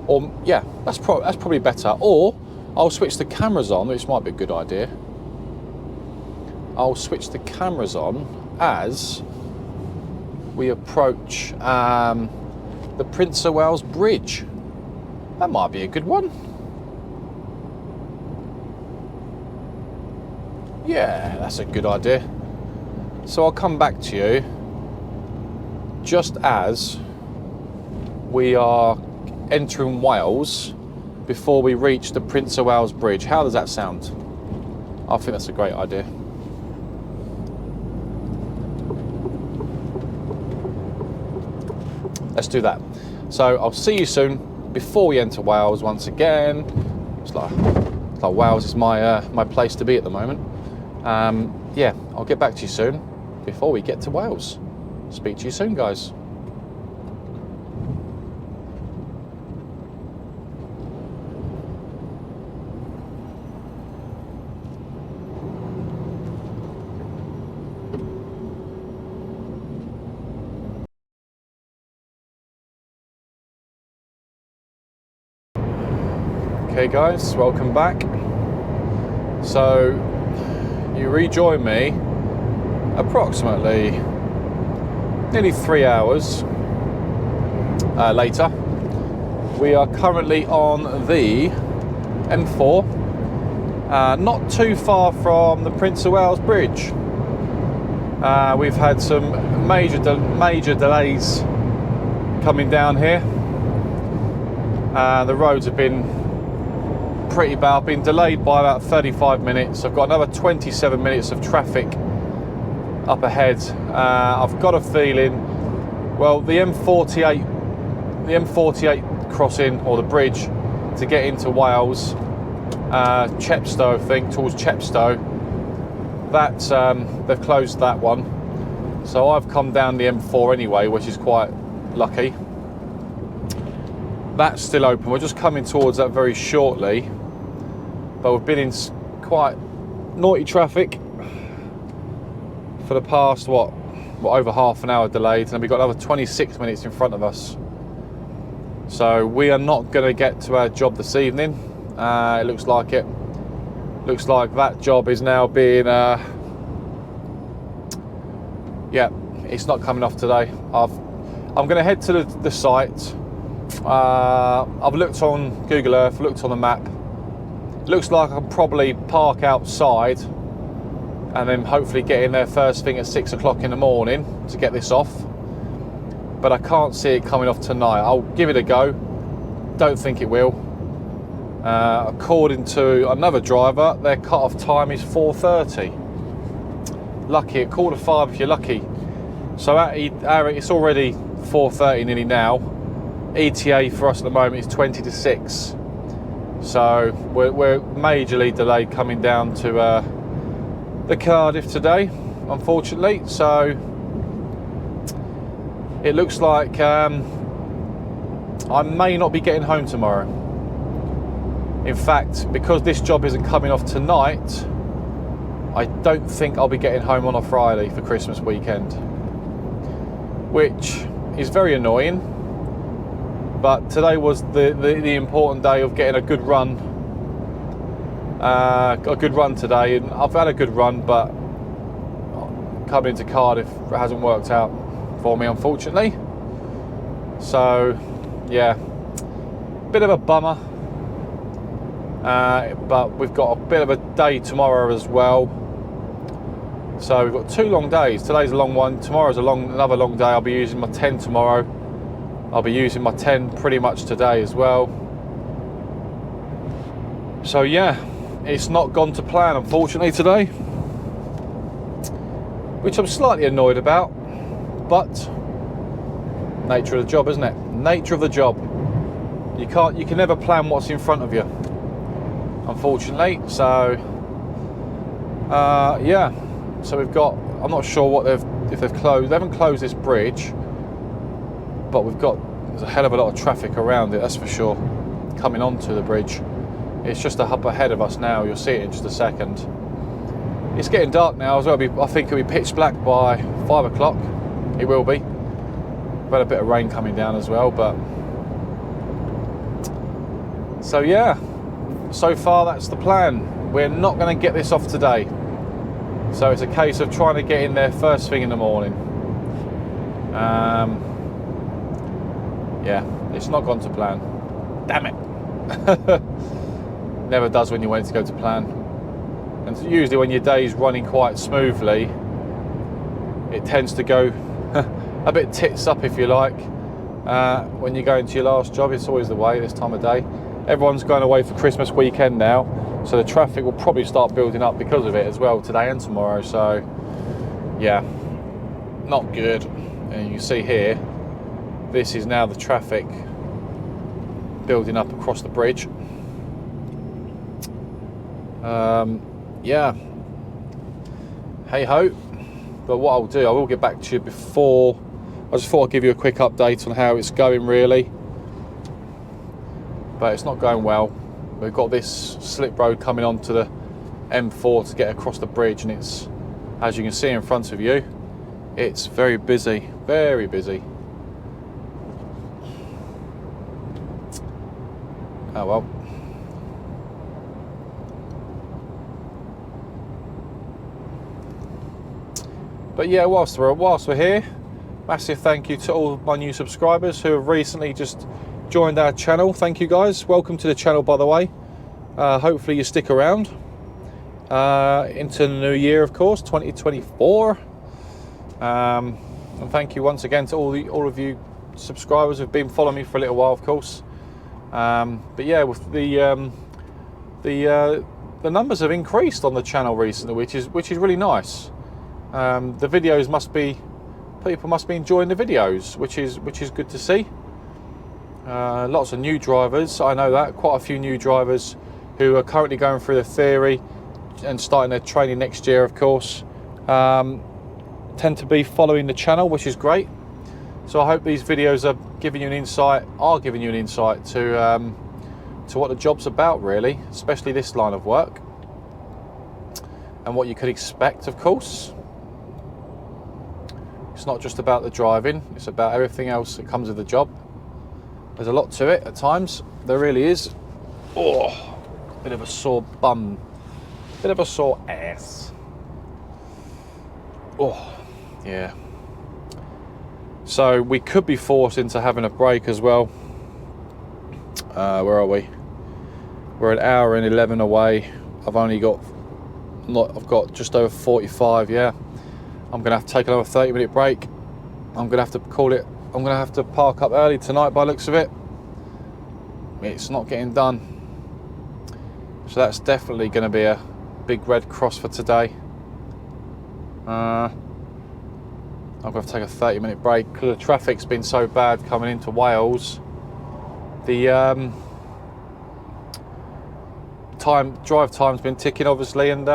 Or yeah, that's probably better. Or I'll switch the cameras on, which might be a good idea. I'll switch the cameras on as we approach the Prince of Wales Bridge. That might be a good one. Yeah, that's a good idea. So I'll come back to you just as we are entering Wales before we reach the Prince of Wales Bridge. How does that sound? I think that's a great idea. Let's do that. So I'll see you soon before we enter Wales once again. It's like Wales is my place to be at the moment. Yeah, I'll get back to you soon before we get to Wales. Speak to you soon, guys. Okay guys, welcome back. So you rejoin me approximately nearly 3 hours later. We are currently on the M4, not too far from the Prince of Wales Bridge. We've had some major delays coming down here. The roads have been pretty bad. I've been delayed by about 35 minutes. I've got another 27 minutes of traffic up ahead. I've got a feeling, well, the M48 crossing, or the bridge to get into Wales, Chepstow, I think, towards Chepstow, that's they've closed that one. So I've come down the M4 anyway, which is quite lucky. That's still open. We're just coming towards that very shortly, but we've been in quite naughty traffic for the past over half an hour delayed, and we've got another 26 minutes in front of us. So we are not going to get to our job this evening. It looks like it. Looks like that job is now being yeah, it's not coming off today. I'm going to head to the site. I've looked on Google Earth, looked on the map. It looks like I can probably park outside and then hopefully get in there first thing at 6 o'clock in the morning to get this off. But I can't see it coming off tonight. I'll give it a go. Don't think it will. According to another driver, their cut-off time is 4:30. Lucky, at 4:45 if you're lucky. So it's already 4:30 nearly now. ETA for us at the moment is 20 to 6. So we're majorly delayed coming down to the Cardiff today, unfortunately. So it looks like I may not be getting home tomorrow. In fact, because this job isn't coming off tonight, I don't think I'll be getting home on a Friday for Christmas weekend, which is very annoying. But today was the important day of getting a good run. Today, and I've had a good run, but coming to Cardiff hasn't worked out for me, unfortunately. So, yeah, bit of a bummer. But we've got a bit of a day tomorrow as well. So we've got 2 long days. Today's a long one. Tomorrow's another long day. I'll be using my 10 tomorrow. I'll be using my 10 pretty much today as well. So yeah, it's not gone to plan, unfortunately, today, which I'm slightly annoyed about, but nature of the job, isn't it? Nature of the job. You can never plan what's in front of you, unfortunately. So yeah, so we've got, I'm not sure if they've closed. They haven't closed this bridge, but there's a hell of a lot of traffic around it, that's for sure, coming onto the bridge. It's just up ahead of us now. You'll see it in just a second. It's getting dark now as well. I think it'll be pitch black by 5 o'clock. It will be. We've had a bit of rain coming down as well, but so yeah, so far that's the plan. We're not going to get this off today. So it's a case of trying to get in there first thing in the morning. Yeah, it's not gone to plan. Damn it. Never does when you want it to go to plan. And usually when your day's running quite smoothly, it tends to go a bit tits up, if you like. When you go into your last job, it's always the way this time of day. Everyone's going away for Christmas weekend now, so the traffic will probably start building up because of it as well today and tomorrow. So yeah, not good. And you can see here, this is now the traffic building up across the bridge. Yeah, hey ho. But what I'll do, I will get back to you before. I just thought I'd give you a quick update on how it's going really. But it's not going well. We've got this slip road coming onto the M4 to get across the bridge, and it's, as you can see in front of you, it's very busy, very busy. Oh well. But yeah, whilst we're here, massive thank you to all my new subscribers who have recently just joined our channel. Thank you guys. Welcome to the channel, by the way. Hopefully you stick around into the new year, of course, 2024. And thank you once again to all of you subscribers who've been following me for a little while, of course. But yeah, with the numbers have increased on the channel recently, which is really nice. The videos people must be enjoying the videos, which is good to see. Lots of new drivers, I know that, quite a few new drivers who are currently going through the theory and starting their training next year, of course, tend to be following the channel, which is great. So I hope these videos are giving you an insight to what the job's about, really, especially this line of work, and what you could expect, of course. It's not just about the driving, it's about everything else that comes with the job. There's a lot to it at times, there really is. Oh, bit of a sore bum, bit of a sore ass. Oh, yeah. So we could be forced into having a break as well. Where are we? We're an hour and 11 away. I've got just over 45, yeah. I'm gonna have to take another 30-minute break. I'm gonna have to park up early tonight by the looks of it. It's not getting done. So that's definitely gonna be a big red cross for today. I'm gonna have to take a 30-minute break because the traffic's been so bad coming into Wales. The drive time's been ticking, obviously, and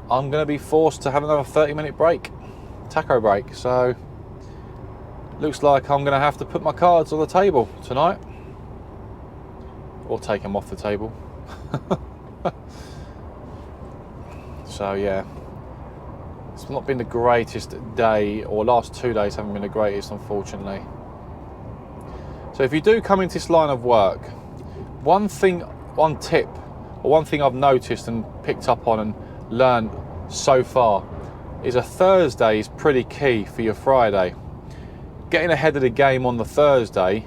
I'm going to be forced to have another 30-minute break, taco break. So looks like I'm going to have to put my cards on the table tonight, or take them off the table. So yeah, it's not been the greatest day, or last 2 days haven't been the greatest, unfortunately. So if you do come into this line of work, one tip, or one thing I've noticed and picked up on and learned so far, is a Thursday is pretty key for your Friday. Getting ahead of the game on the Thursday,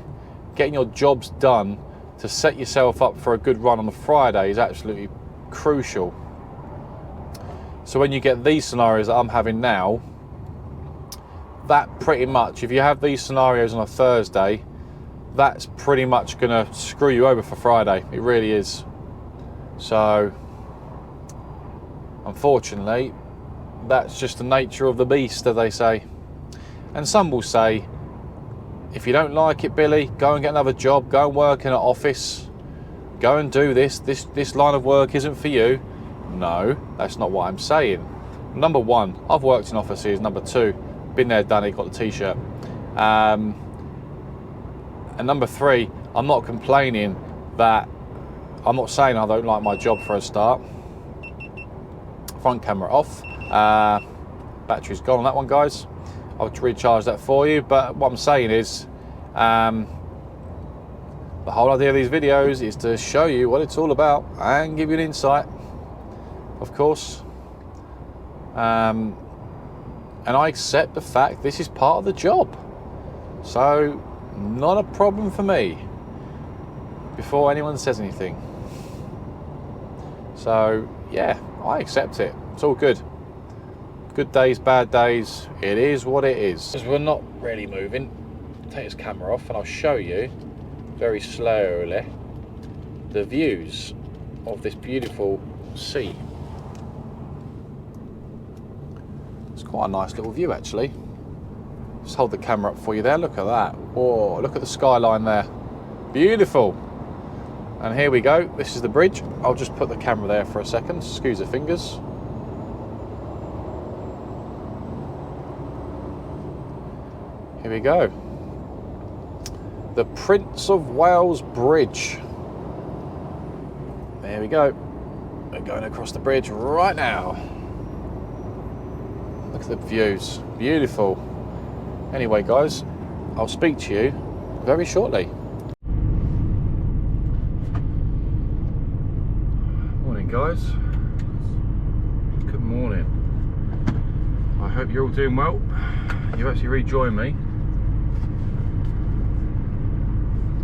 getting your jobs done to set yourself up for a good run on the Friday is absolutely crucial. So when you get these scenarios that I'm having now, that pretty much, if you have these scenarios on a Thursday, that's pretty much going to screw you over for Friday. It really is. So unfortunately, that's just the nature of the beast, as they say. And some will say, if you don't like it, Billy, go and get another job, go and work in an office, go and do this line of work isn't for you. No, that's not what I'm saying. Number one, I've worked in offices. Number two, been there, done it, got the t-shirt. And number three, I'm not complaining that, I'm not saying I don't like my job for a start. Front camera off. Battery's gone on that one, guys. I'll recharge that for you. But what I'm saying is, the whole idea of these videos is to show you what it's all about and give you an insight, of course. And I accept the fact this is part of the job. So, not a problem for me, before anyone says anything. So, yeah, I accept it. It's all good. Good days, bad days, it is what it is. Because we're not really moving, take this camera off and I'll show you very slowly the views of this beautiful sea. It's quite a nice little view actually. Just hold the camera up for you there, look at that. Whoa, look at the skyline there. Beautiful. And here we go, this is the bridge. I'll just put the camera there for a second, excuse the fingers. Here we go. The Prince of Wales Bridge. There we go. We're going across the bridge right now. Look at the views, beautiful. Anyway guys, I'll speak to you very shortly. Morning guys. Good morning. I hope you're all doing well. You've actually rejoined me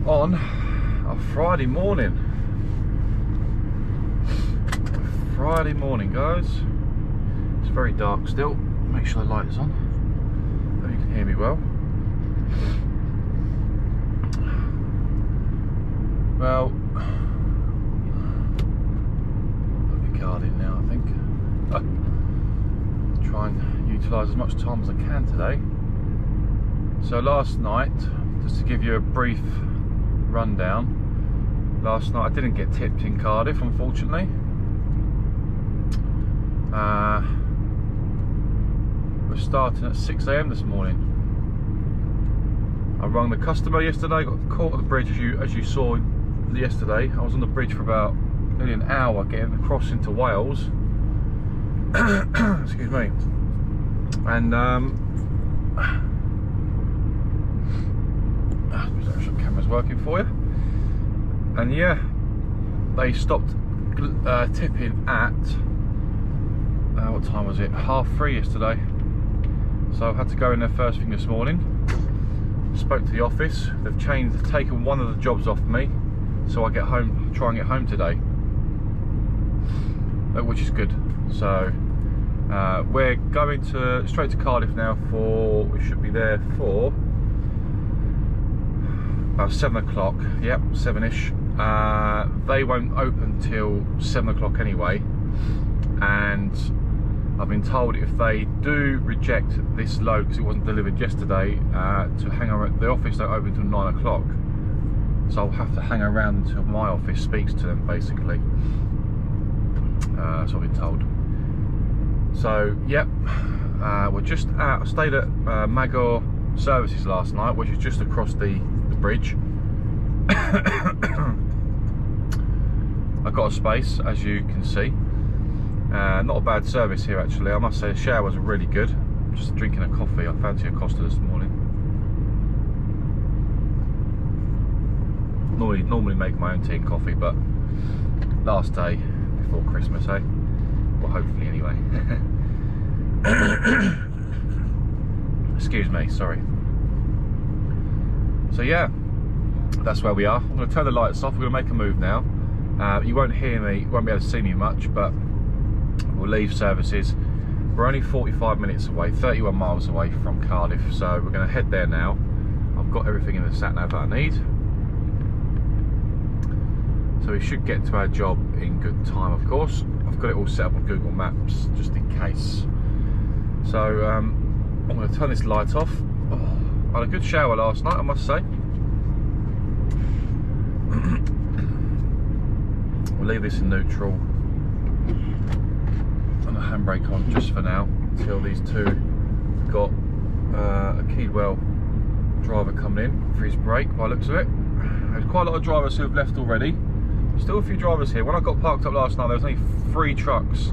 on a Friday morning. Friday morning guys. It's very dark still. Make sure the light is on. Hope you can hear me well. Well, I'll be guarding now I think. Try and utilise as much time as I can today. So last night, just to give you a brief rundown, last night I didn't get tipped in Cardiff unfortunately. We're starting at 6 AM this morning. I rang the customer yesterday, got caught at the bridge as you saw yesterday. I was on the bridge for about nearly an hour getting across into Wales. Excuse me. And camera's working for you. And yeah, they stopped tipping at what time was it? 3:30 yesterday. So I've had to go in there first thing this morning. Spoke to the office. They've taken one of the jobs off me, so I try and get home today, which is good. So we're going straight to Cardiff now we should be there for about 7 o'clock. Yep, 7ish. They won't open till 7 o'clock anyway, and I've been told if they do reject this load because it wasn't delivered yesterday, to hang around. The office don't open until 9 o'clock, so I'll have to hang around until my office speaks to them basically. That's what I've been told. So yep, we're just I stayed at Magor Services last night, which is just across the bridge. I got a space, as you can see. Not a bad service here actually. I must say the showers are really good. Just drinking a coffee. I fancy a Costa this morning. Normally make my own tea and coffee, but last day before Christmas, eh? Well, hopefully anyway. Excuse me, sorry. So yeah, that's where we are. I'm going to turn the lights off. We're going to make a move now. You won't hear me, won't be able to see me much, but we'll leave services. We're only 45 minutes away, 31 miles away from Cardiff, so we're going to head there now. I've got everything in the sat nav that I need, so we should get to our job in good time. Of course, I've got it all set up on Google Maps just in case. So I'm going to turn this light off. I had a good shower last night, I must say. We'll leave this in neutral and the handbrake on just for now until these two got a Keedwell driver coming in for his brake by the looks of it. There's quite a lot of drivers who have left already. Still a few drivers here. When I got parked up last night, there was only 3 trucks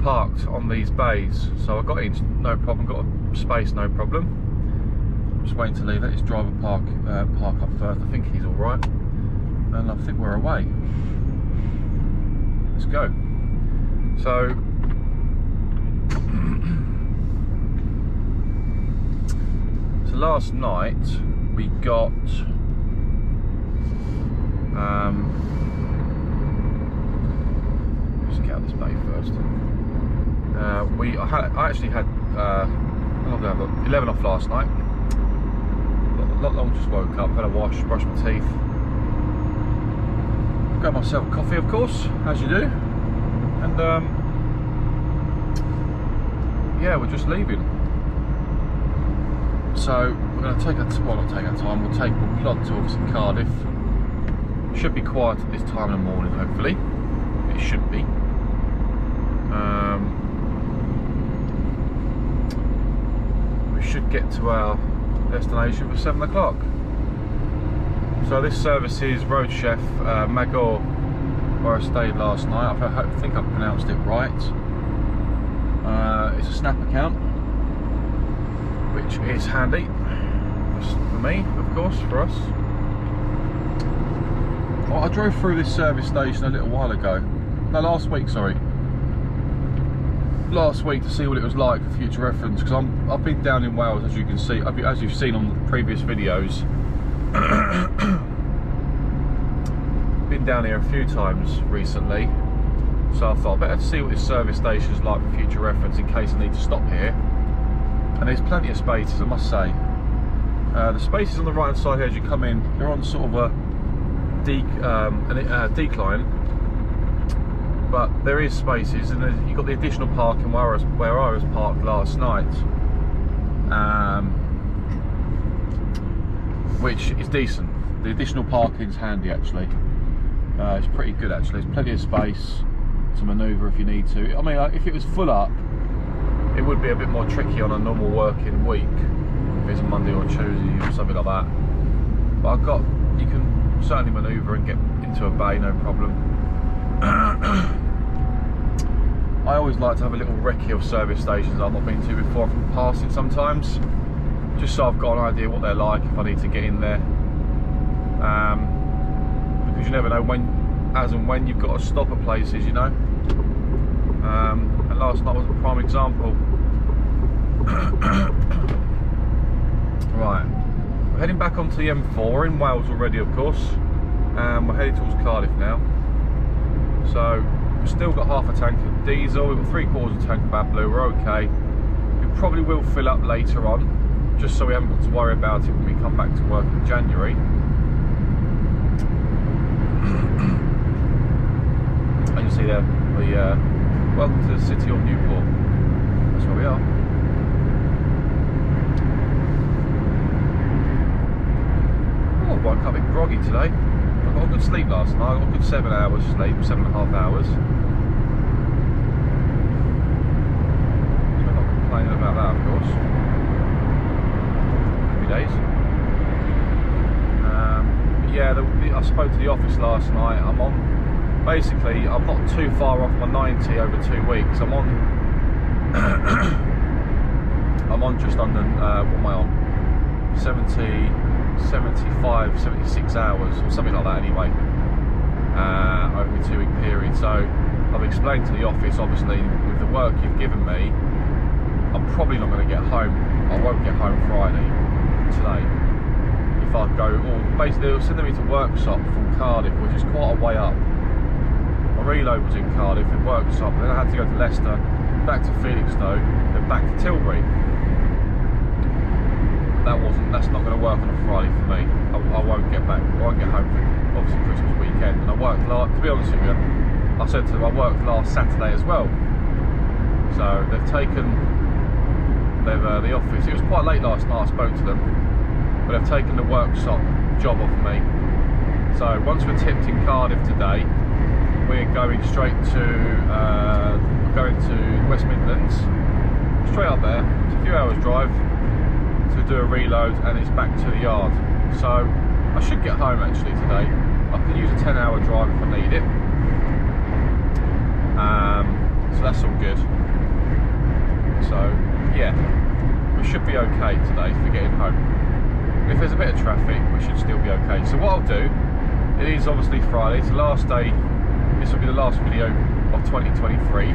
parked on these bays, so I got in no problem, got a space no problem. I'm just waiting to leave. Let his driver park up first. I think he's all right, and I think we're away. Let's go. So So last night we got just get out of this bay first. I actually had 11 off last night. Not long, just woke up, had a wash, brushed my teeth, got myself a coffee, of course, as you do, and yeah, we're just leaving. So we're going to take our time. We'll plod to obviously Cardiff. Should be quiet at this time in the morning, hopefully. It should be. We should get to our destination for 7 o'clock. So this service is Road Chef Magor, where I stayed last night. I think I've pronounced it right. It's a Snap account, which is handy for me, of course, for us. Well, I drove through this service station a little while ago. No, last week, sorry. Last week, to see what it was like for future reference, because I've been down in Wales, as you can see, as you've seen on the previous videos. Been down here a few times recently, so I thought I'd better see what this service station is like for future reference in case I need to stop here. And there's plenty of spaces, I must say. The spaces on the right hand side here as you come in, they're on sort of a decline, but there is spaces, and you've got the additional parking where I was parked last night, which is decent. The additional parking's handy actually. It's pretty good actually. There's plenty of space to manoeuvre if you need to. I mean, if it was full up, it would be a bit more tricky on a normal working week, if it's a Monday or Tuesday or something like that. But you can certainly manoeuvre and get into a bay, no problem. I always like to have a little recce of service stations I've not been to before from passing sometimes, just so I've got an idea what they're like if I need to get in there. Because you never know as and when you've got to stop at places, you know. And last night was a prime example. Right, we're heading back onto the M4. We're in Wales already, of course, and we're heading towards Cardiff now. So we've still got half a tank of diesel, we've got 3/4 of a tank of AdBlue, we're okay. We probably will fill up later on, just so we haven't got to worry about it when we come back to work in January. And you see there, welcome to the city of Newport. That's where we are. Oh, I woke up a bit groggy today. I got a good sleep last night. I got a good 7 hours sleep, 7.5 hours. So I'm not complaining about that, of course. Happy days. Yeah, I spoke to the office last night. I'm not too far off my 90 over 2 weeks. I'm on just under, what am I on? 75, 76 hours or something like that anyway, over a 2 week period. So I've explained to the office, obviously with the work you've given me, I'm probably not going to get home. I won't get home Friday today. If I go, basically they're sending me to Worksop from Cardiff, which is quite a way up. My reload was in Cardiff in Worksop, then I had to go to Leicester, back to Felixstowe, then back to Tilbury. That's not going to work on a Friday for me. I won't get back. I won't get home for obviously Christmas weekend. And I worked to be honest with you, I said to them I worked last Saturday as well. So they've taken the office. It was quite late last night. I spoke to them, but they've taken the Worksop job off me. So once we're tipped in Cardiff today, we're going straight to West Midlands, straight up there. It's a few hours drive to do a reload, and it's back to the yard. So I should get home actually today. I can use a 10-hour drive if I need it. So that's all good. So yeah, we should be okay today for getting home. If there's a bit of traffic, we should still be okay. So what I'll do, it is obviously Friday, it's the last day, this will be the last video of 2023.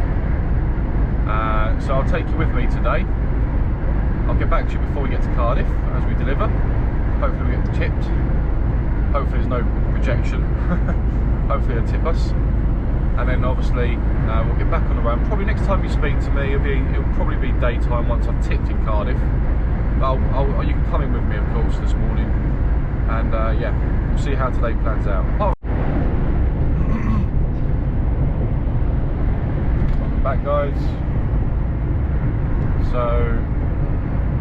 So I'll take you with me today. I'll get back to you before we get to Cardiff as we deliver. Hopefully we get tipped. Hopefully there's no rejection. Hopefully they'll tip us. And then obviously we'll get back on the road. Probably next time you speak to me, it'll probably be daytime once I've tipped in Cardiff. But you can come in with me, of course, this morning. And yeah, we'll see how today plans out. Welcome back, guys. So,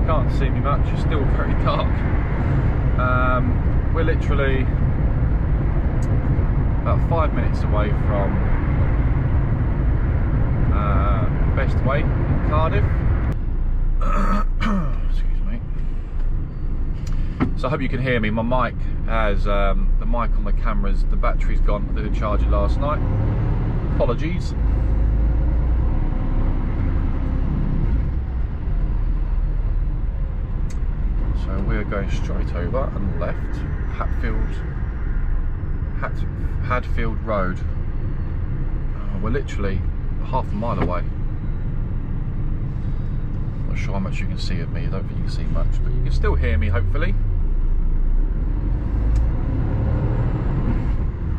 can't see me much, it's still very dark. We're literally about 5 minutes away from Best Way in Cardiff. Excuse me. So I hope you can hear me. My mic has the mic on the cameras, the battery's gone. I didn't charge it last night. Apologies. So we're going straight over and left Hadfield Road. We're literally half a mile away. Not sure how much you can see of me. I don't think you can see much, but you can still hear me, hopefully.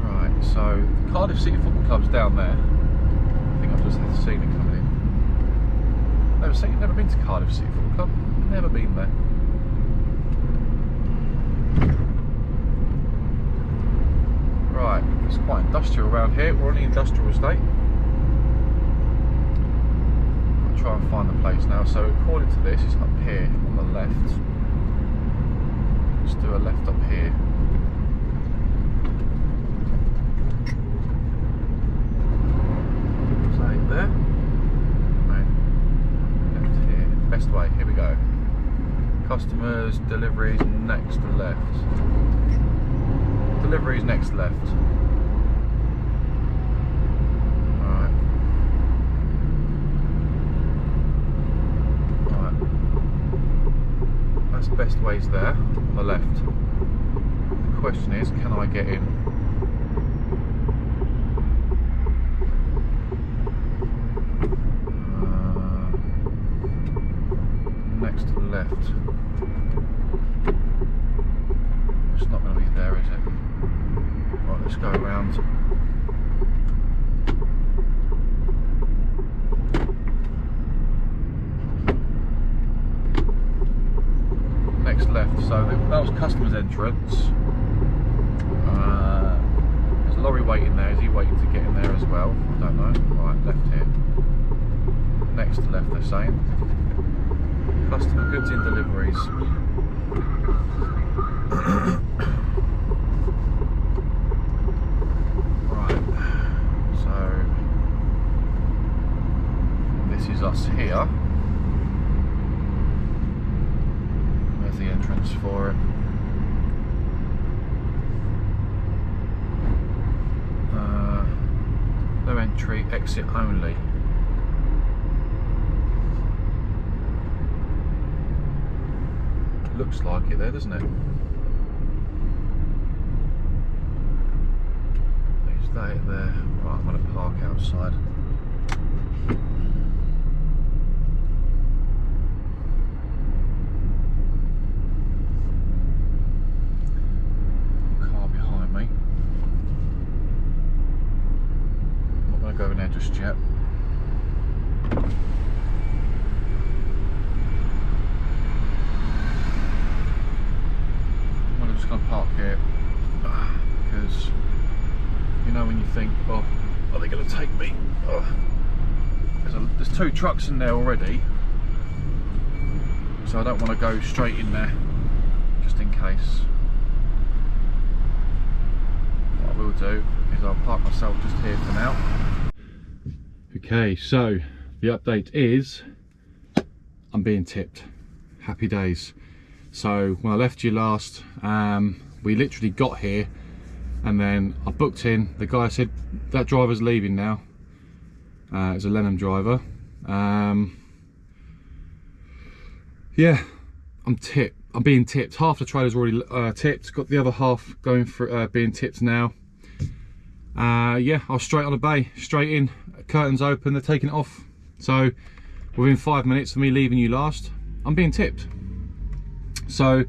Right, so the Cardiff City Football Club's down there. I think I've just seen it coming in. Never been to Cardiff City Football Club. Never been there. Right, it's quite industrial around here. We're on the industrial estate. I'll try and find the place now. So according to this, it's up here on the left. Let's do a left up here. Is that it there? No. Left here. Best Way, here we go. Customers, deliveries, next left. Deliveries next left. Alright. Alright. That's Best Ways there, on the left. The question is, can I get in? Next to the left. It's not going to be there, is it? Right, let's go around. Next left, so that was customer's entrance. There's a lorry waiting there. Is he waiting to get in there as well? I don't know. Right, left here. Next to left, they're saying. Customer goods in deliveries. Right, so this is us here. There's the entrance for it. No entry, exit only. Looks like it there, doesn't it? Is that it there? Right, I'm going to park outside. Car behind me. I'm not going to go in there just yet. I'm just going to park here because you know when you think, oh, are they going to take me? Oh. There's two trucks in there already, so I don't want to go straight in there just in case. What I will do is I'll park myself just here for now. Okay, so the update is I'm being tipped. Happy days. So when I left you last, we literally got here and then I booked in. The guy said that driver's leaving now. It's a Lenham driver. Yeah, I'm being tipped. Half the trailer's already tipped. Got the other half going for being tipped now. Yeah, I was straight on the bay, straight in. Curtains open. They're taking it off. So within 5 minutes of me leaving you last, I'm being tipped. So,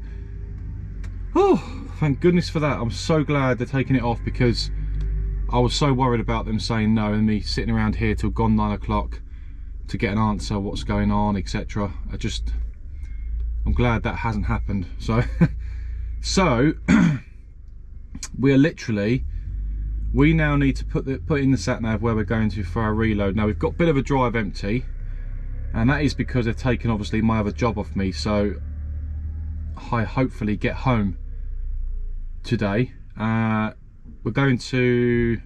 oh, thank goodness for that. I'm so glad they're taking it off, because I was so worried about them saying no and me sitting around here till gone 9 o'clock to get an answer, what's going on, etc. I'm glad that hasn't happened. So so we now need to put in the sat nav where we're going to for our reload. Now we've got a bit of a drive empty, and that is because they've taken obviously my other job off me, so I hopefully get home today. We're going to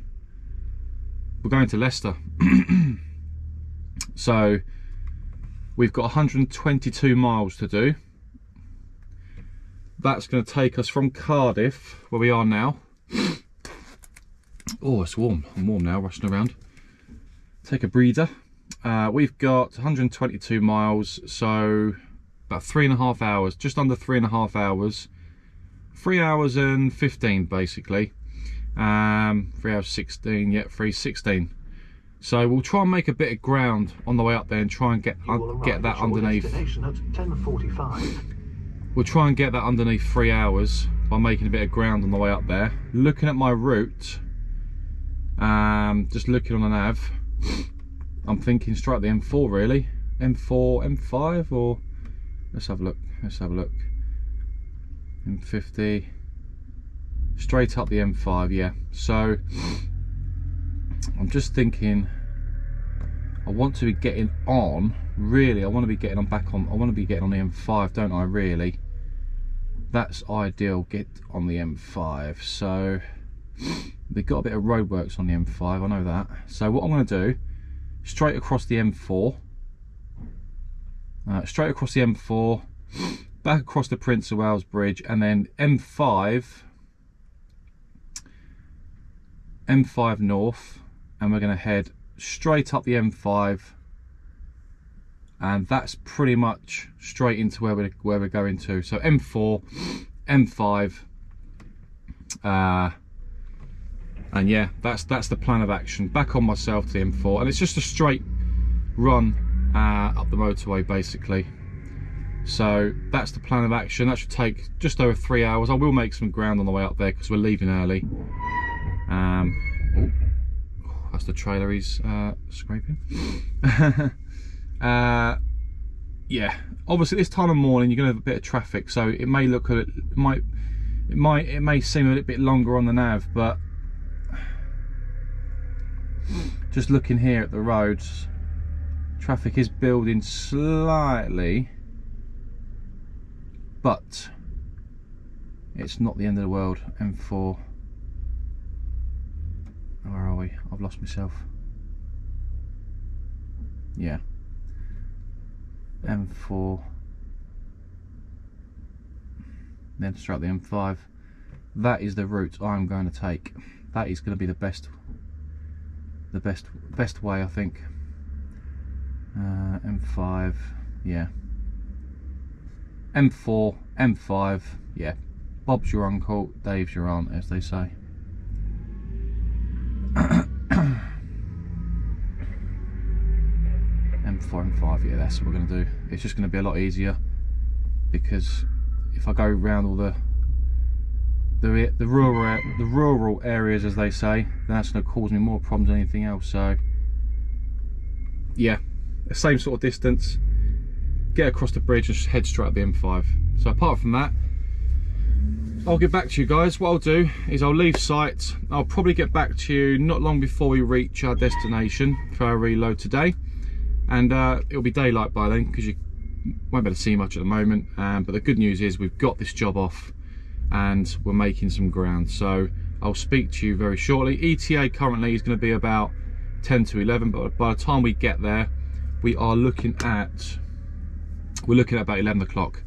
Leicester. So we've got 122 miles to do. That's going to take us from Cardiff, where we are now. Oh, it's warm. I'm warm now, rushing around. Take a breather. We've got 122 miles, so about 3.5 hours, just under 3.5 hours. 3 hours and 15 basically. 3 hours 16, yeah, 3:16. So we'll try and make a bit of ground on the way up there and try and get that underneath. At 10:45. We'll try and get that underneath 3 hours by making a bit of ground on the way up there. Looking at my route, just looking on the nav, I'm thinking straight up the M4 really. M4, M5, or let's have a look. M50, straight up the M5, yeah. So I'm just thinking, I want to be getting on, really, I want to be getting on the M5, don't I, really? That's ideal, get on the M5. So we've got a bit of roadworks on the M5, I know that. So what I'm going to do, straight across the M4, back across the Prince of Wales Bridge, and then M5 north, and we're going to head straight up the M5, and that's pretty much straight into where we're going to. So M4, M5, and yeah, that's the plan of action. Back on myself to the M4, and it's just a straight run up the motorway basically. So that's the plan of action. That should take just over 3 hours. I will make some ground on the way up there because we're leaving early. That's the trailer he's scraping. Yeah, obviously this time of morning you're going to have a bit of traffic, so it may look it may seem a little bit longer on the nav, but just looking here at the roads, traffic is building slightly, but it's not the end of the world. M4, where are we? I've lost myself. Yeah, M4, then straight the M5. That is the route I'm going to take. That is going to be the best way, I think. M5, yeah. M4, M5, yeah. Bob's your uncle, Dave's your aunt, as they say. M4, M5, yeah, that's what we're going to do. It's just going to be a lot easier, because if I go around all the rural areas, as they say, then that's going to cause me more problems than anything else. So yeah, the same sort of distance, get across the bridge and just head straight up the M5. So apart from that, I'll get back to you guys. What I'll do is I'll leave site. I'll probably get back to you not long before we reach our destination for our reload today, and it'll be daylight by then, because you won't be able to see much at the moment. But the good news is we've got this job off and we're making some ground. So I'll speak to you very shortly. ETA currently is going to be about 10 to 11, but by the time we get there, we are looking at about 11 o'clock.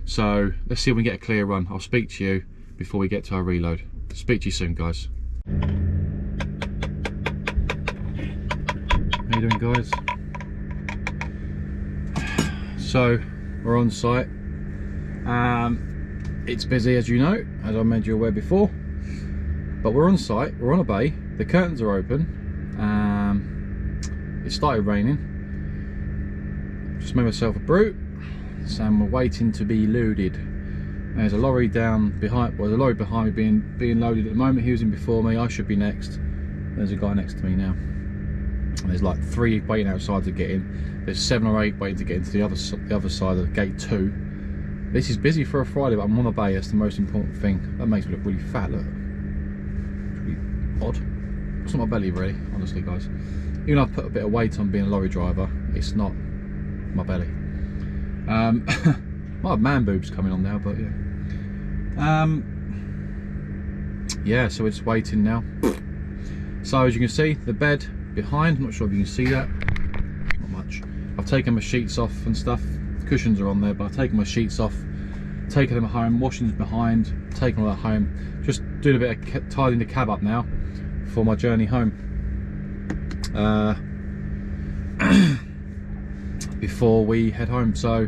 So let's see if we can get a clear run. I'll speak to you before we get to our reload. Speak to you soon, guys. How you doing, guys? So we're on site. It's busy, as you know, as I made you aware before, but we're on site, we're on a bay, the curtains are open. It started raining. Just made myself a brew, and we're waiting to be loaded. There's a lorry down behind, well, there's a lorry behind me being loaded at the moment. He was in before me, I should be next. There's a guy next to me now. And there's like 3 waiting outside to get in. There's 7 or 8 waiting to get into the other side of gate 2. This is busy for a Friday, but I'm on a bay. That's the most important thing. That makes me look really fat. Look, it's really odd. It's not my belly, really, honestly, guys. Even though I've put a bit of weight on being a lorry driver, it's not my belly. Might have man boobs coming on now, but yeah. Yeah, so it's waiting now. So as you can see, the bed behind, I'm not sure if you can see that, not much. I've taken my sheets off and stuff. The cushions are on there, but I've taken my sheets off, taken them home, washing's behind, taken all that home. Just doing a bit of tidying the cab up now for my journey home. Before we head home. So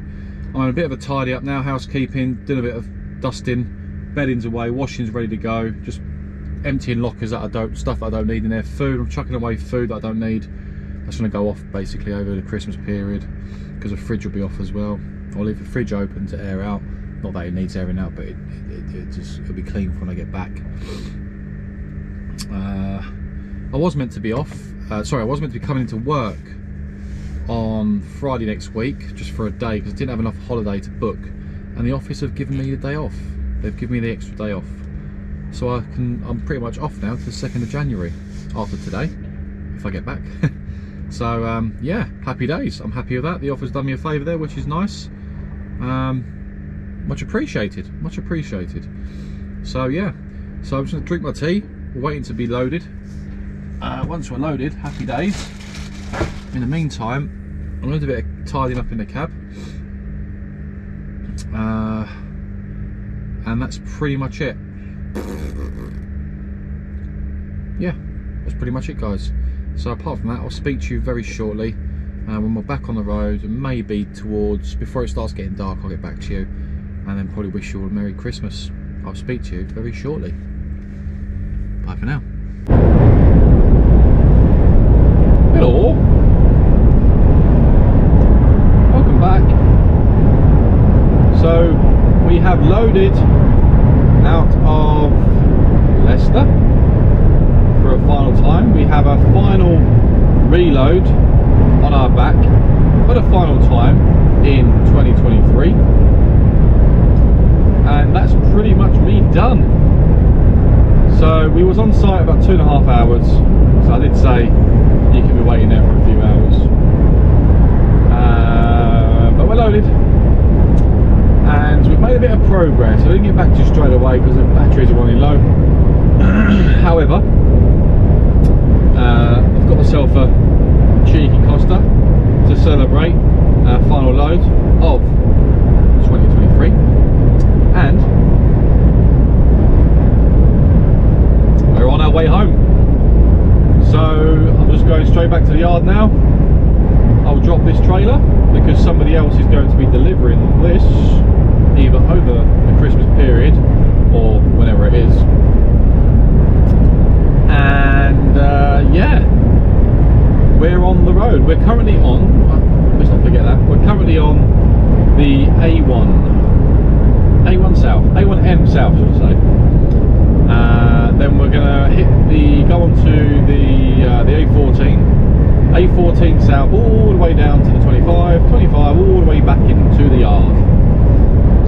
I'm on a bit of a tidy up now, housekeeping, doing a bit of dusting, bedding's away, washing's ready to go, just emptying lockers that I don't, stuff that I don't need in there, food, I'm chucking away food that I don't need. That's going to go off basically over the Christmas period, because the fridge will be off as well. I'll leave the fridge open to air out, not that it needs airing out, but it'll be clean when I get back. I was meant to be off, sorry, I was meant to be coming into work on Friday next week, just for a day, because I didn't have enough holiday to book, and the office have given me the day off. They've given me the extra day off, so I'm pretty much off now to the 2nd of January after today, if I get back. So yeah, happy days. I'm happy with that. The office done me a favour there, which is nice. Much appreciated, much appreciated. So yeah, so I'm just going to drink my tea. We're waiting to be loaded. Once we're loaded, happy days. In the meantime, I'm going to do a bit of tidying up in the cab. And that's pretty much it. Yeah, that's pretty much it, guys. So apart from that, I'll speak to you very shortly when we're back on the road, and maybe towards, before it starts getting dark, I'll get back to you, and then probably wish you all a Merry Christmas. I'll speak to you very shortly. Bye for now. Hello. Welcome back. So we have loaded out of Leicester for a final time. We have a final reload on our back for the final time in 2023, and that's pretty much me done. So we was on site about 2.5 hours, so I did say you can be waiting there for a few hours, but we're loaded and we've made a bit of progress. I didn't get back to you straight away because the batteries are running low. However, I've got myself a cheeky Costa to celebrate our final load of 2023, and we're on our way home. So I'm just going straight back to the yard now. I'll drop this trailer because somebody else is going to be delivering this either over the Christmas period or whenever it is. And yeah, we're on the road. We're currently on, let's not forget that, we're currently on the A1 South, A1M South, should I say. Then we're gonna go on to the A14 South, all the way down to the 25 all the way back into the yard.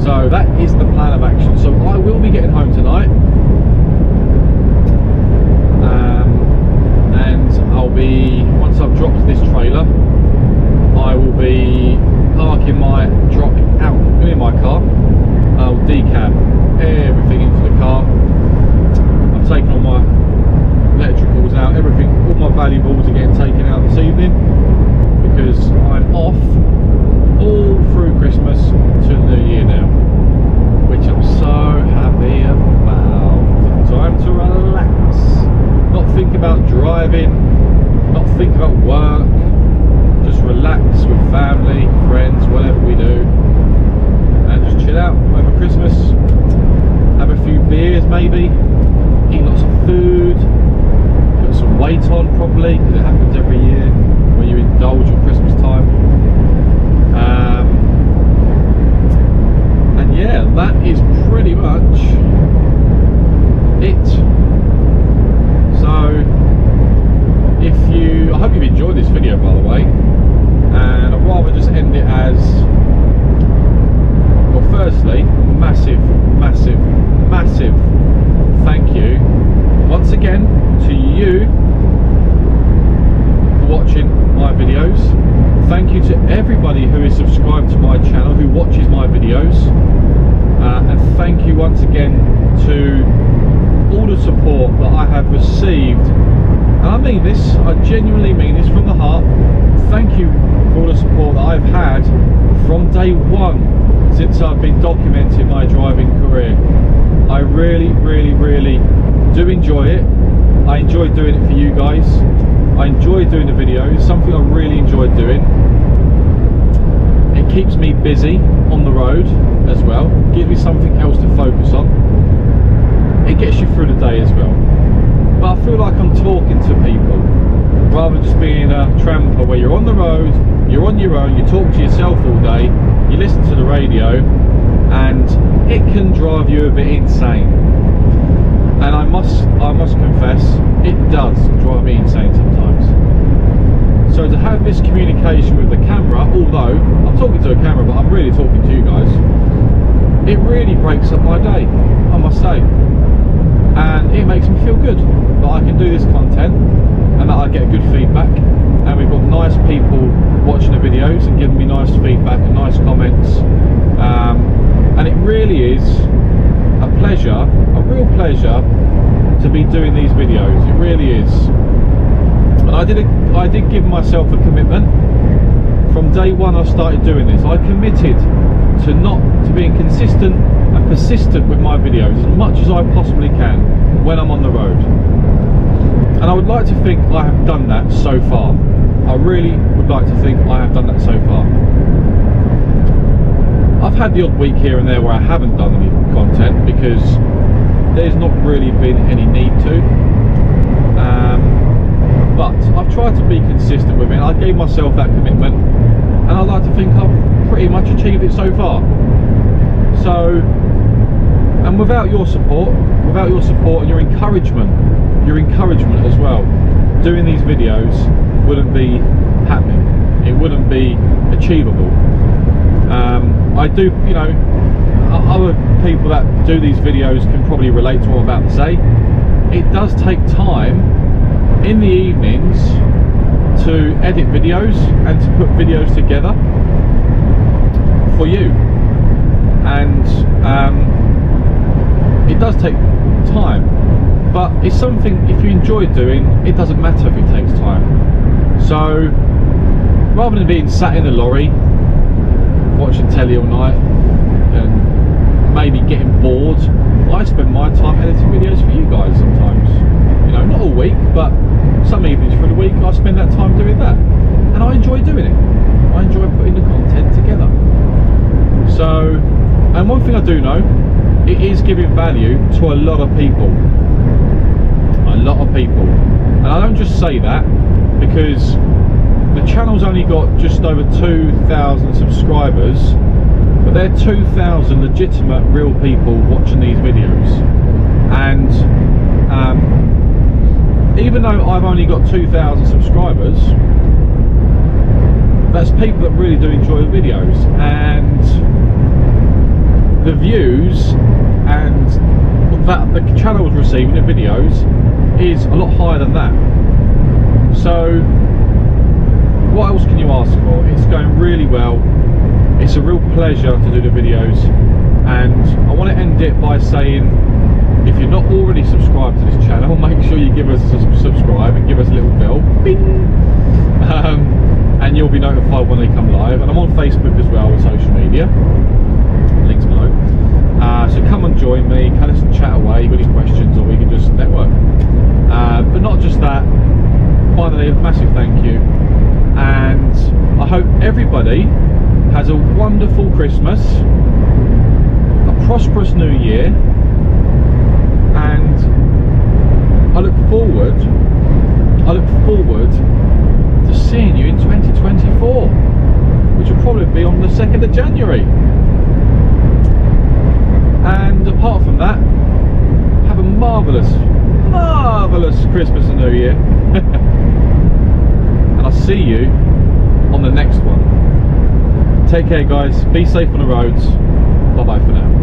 So that is the plan of action. So I will be getting home tonight, and I'll be, once I've dropped this trailer, I will be parking my truck out in my car. I'll decab everything into the car. I've taken all my electricals out, everything, all my valuables are getting taken out this evening because I'm off all through Christmas to the New Year now, which I'm so happy about. Time to relax, not think about driving, not think about work, just relax with family, friends, whatever we do, and just chill out over Christmas, have a few beers maybe, eat lots of food, put some weight on probably, because it happens every year when you indulge at Christmas time. that is pretty much it. So I hope you've enjoyed this video, by the way, and I'd rather just end it as, well, firstly, massive thank you once again to you for watching my videos. Thank you to everybody who is subscribed to my channel, who watches my videos, and thank you once again to all the support that I have received. And I mean this, I genuinely mean this from the heart. Thank you for all the support that I've had from day one since I've been documenting my driving career. I really do enjoy it. I enjoy doing it for you guys. I enjoy doing the videos, something I really enjoy doing. It keeps me busy on the road as well, gives me something else to focus on. It gets you through the day as well. But I feel like I'm talking to people rather than just being a tramper where you're on the road, you're on your own, you talk to yourself all day, you listen to the radio, and it can drive you a bit insane. And I must confess, it does drive me insane sometimes. So to have this communication with the camera, although I'm talking to a camera but I'm really talking to you guys, it really breaks up my day, I must say. And it makes me feel good that I can do this content and that I get good feedback, and we've got nice people watching the videos and giving me nice feedback and nice comments, and it really is a pleasure, a real pleasure to be doing these videos. It really is. And I did give myself a commitment from day one I started doing this. I committed to being consistent and persistent with my videos as much as I possibly can when I'm on the road. And I would like to think I have done that so far. I really would like to think I have done that so far. I've had the odd week here and there where I haven't done any content because there's not really been any need to. But I've tried to be consistent with it. I gave myself that commitment, and I'd like to think I've pretty much achieved it so far. So, and without your support and your encouragement as well, doing these videos wouldn't be happening. It wouldn't be achievable. I do, you know, other people that do these videos can probably relate to what I'm about to say. It does take time in the evenings to edit videos and to put videos together for you, and it does take time, but it's something, if you enjoy doing, it doesn't matter if it takes time. So rather than being sat in a lorry watching telly all night and maybe getting bored, I spend my time editing videos for you guys sometimes. You know, not all week, but some evenings through the week I spend that time doing that, and I enjoy doing it. I enjoy putting the content together. So, and one thing I do know, it is giving value to a lot of people. A lot of people. And I don't just say that because the channel's only got just over 2,000 subscribers, but they're 2,000 legitimate real people watching these videos. And even though I've only got 2,000 subscribers, that's people that really do enjoy the videos, and the views and that the channel is receiving the videos is a lot higher than that. So what else can you ask for? It's going really well. It's a real pleasure to do the videos, and I want to end it by saying, if you're not already subscribed to this channel, make sure you give us a subscribe and give us a little bell, bing, and you'll be notified when they come live. And I'm on Facebook as well, with social media, links below. So come and join me, kind of chat away, you got any questions, or we can just network. But not just that, finally, a massive thank you, and I hope everybody has a wonderful Christmas, a prosperous New Year, and I look forward to seeing you in 2024, which will probably be on the 2nd of January. apart from that, have a marvellous Christmas and New Year. And I'll see you on the next one. Take care guys, be safe on the roads. Bye bye for now.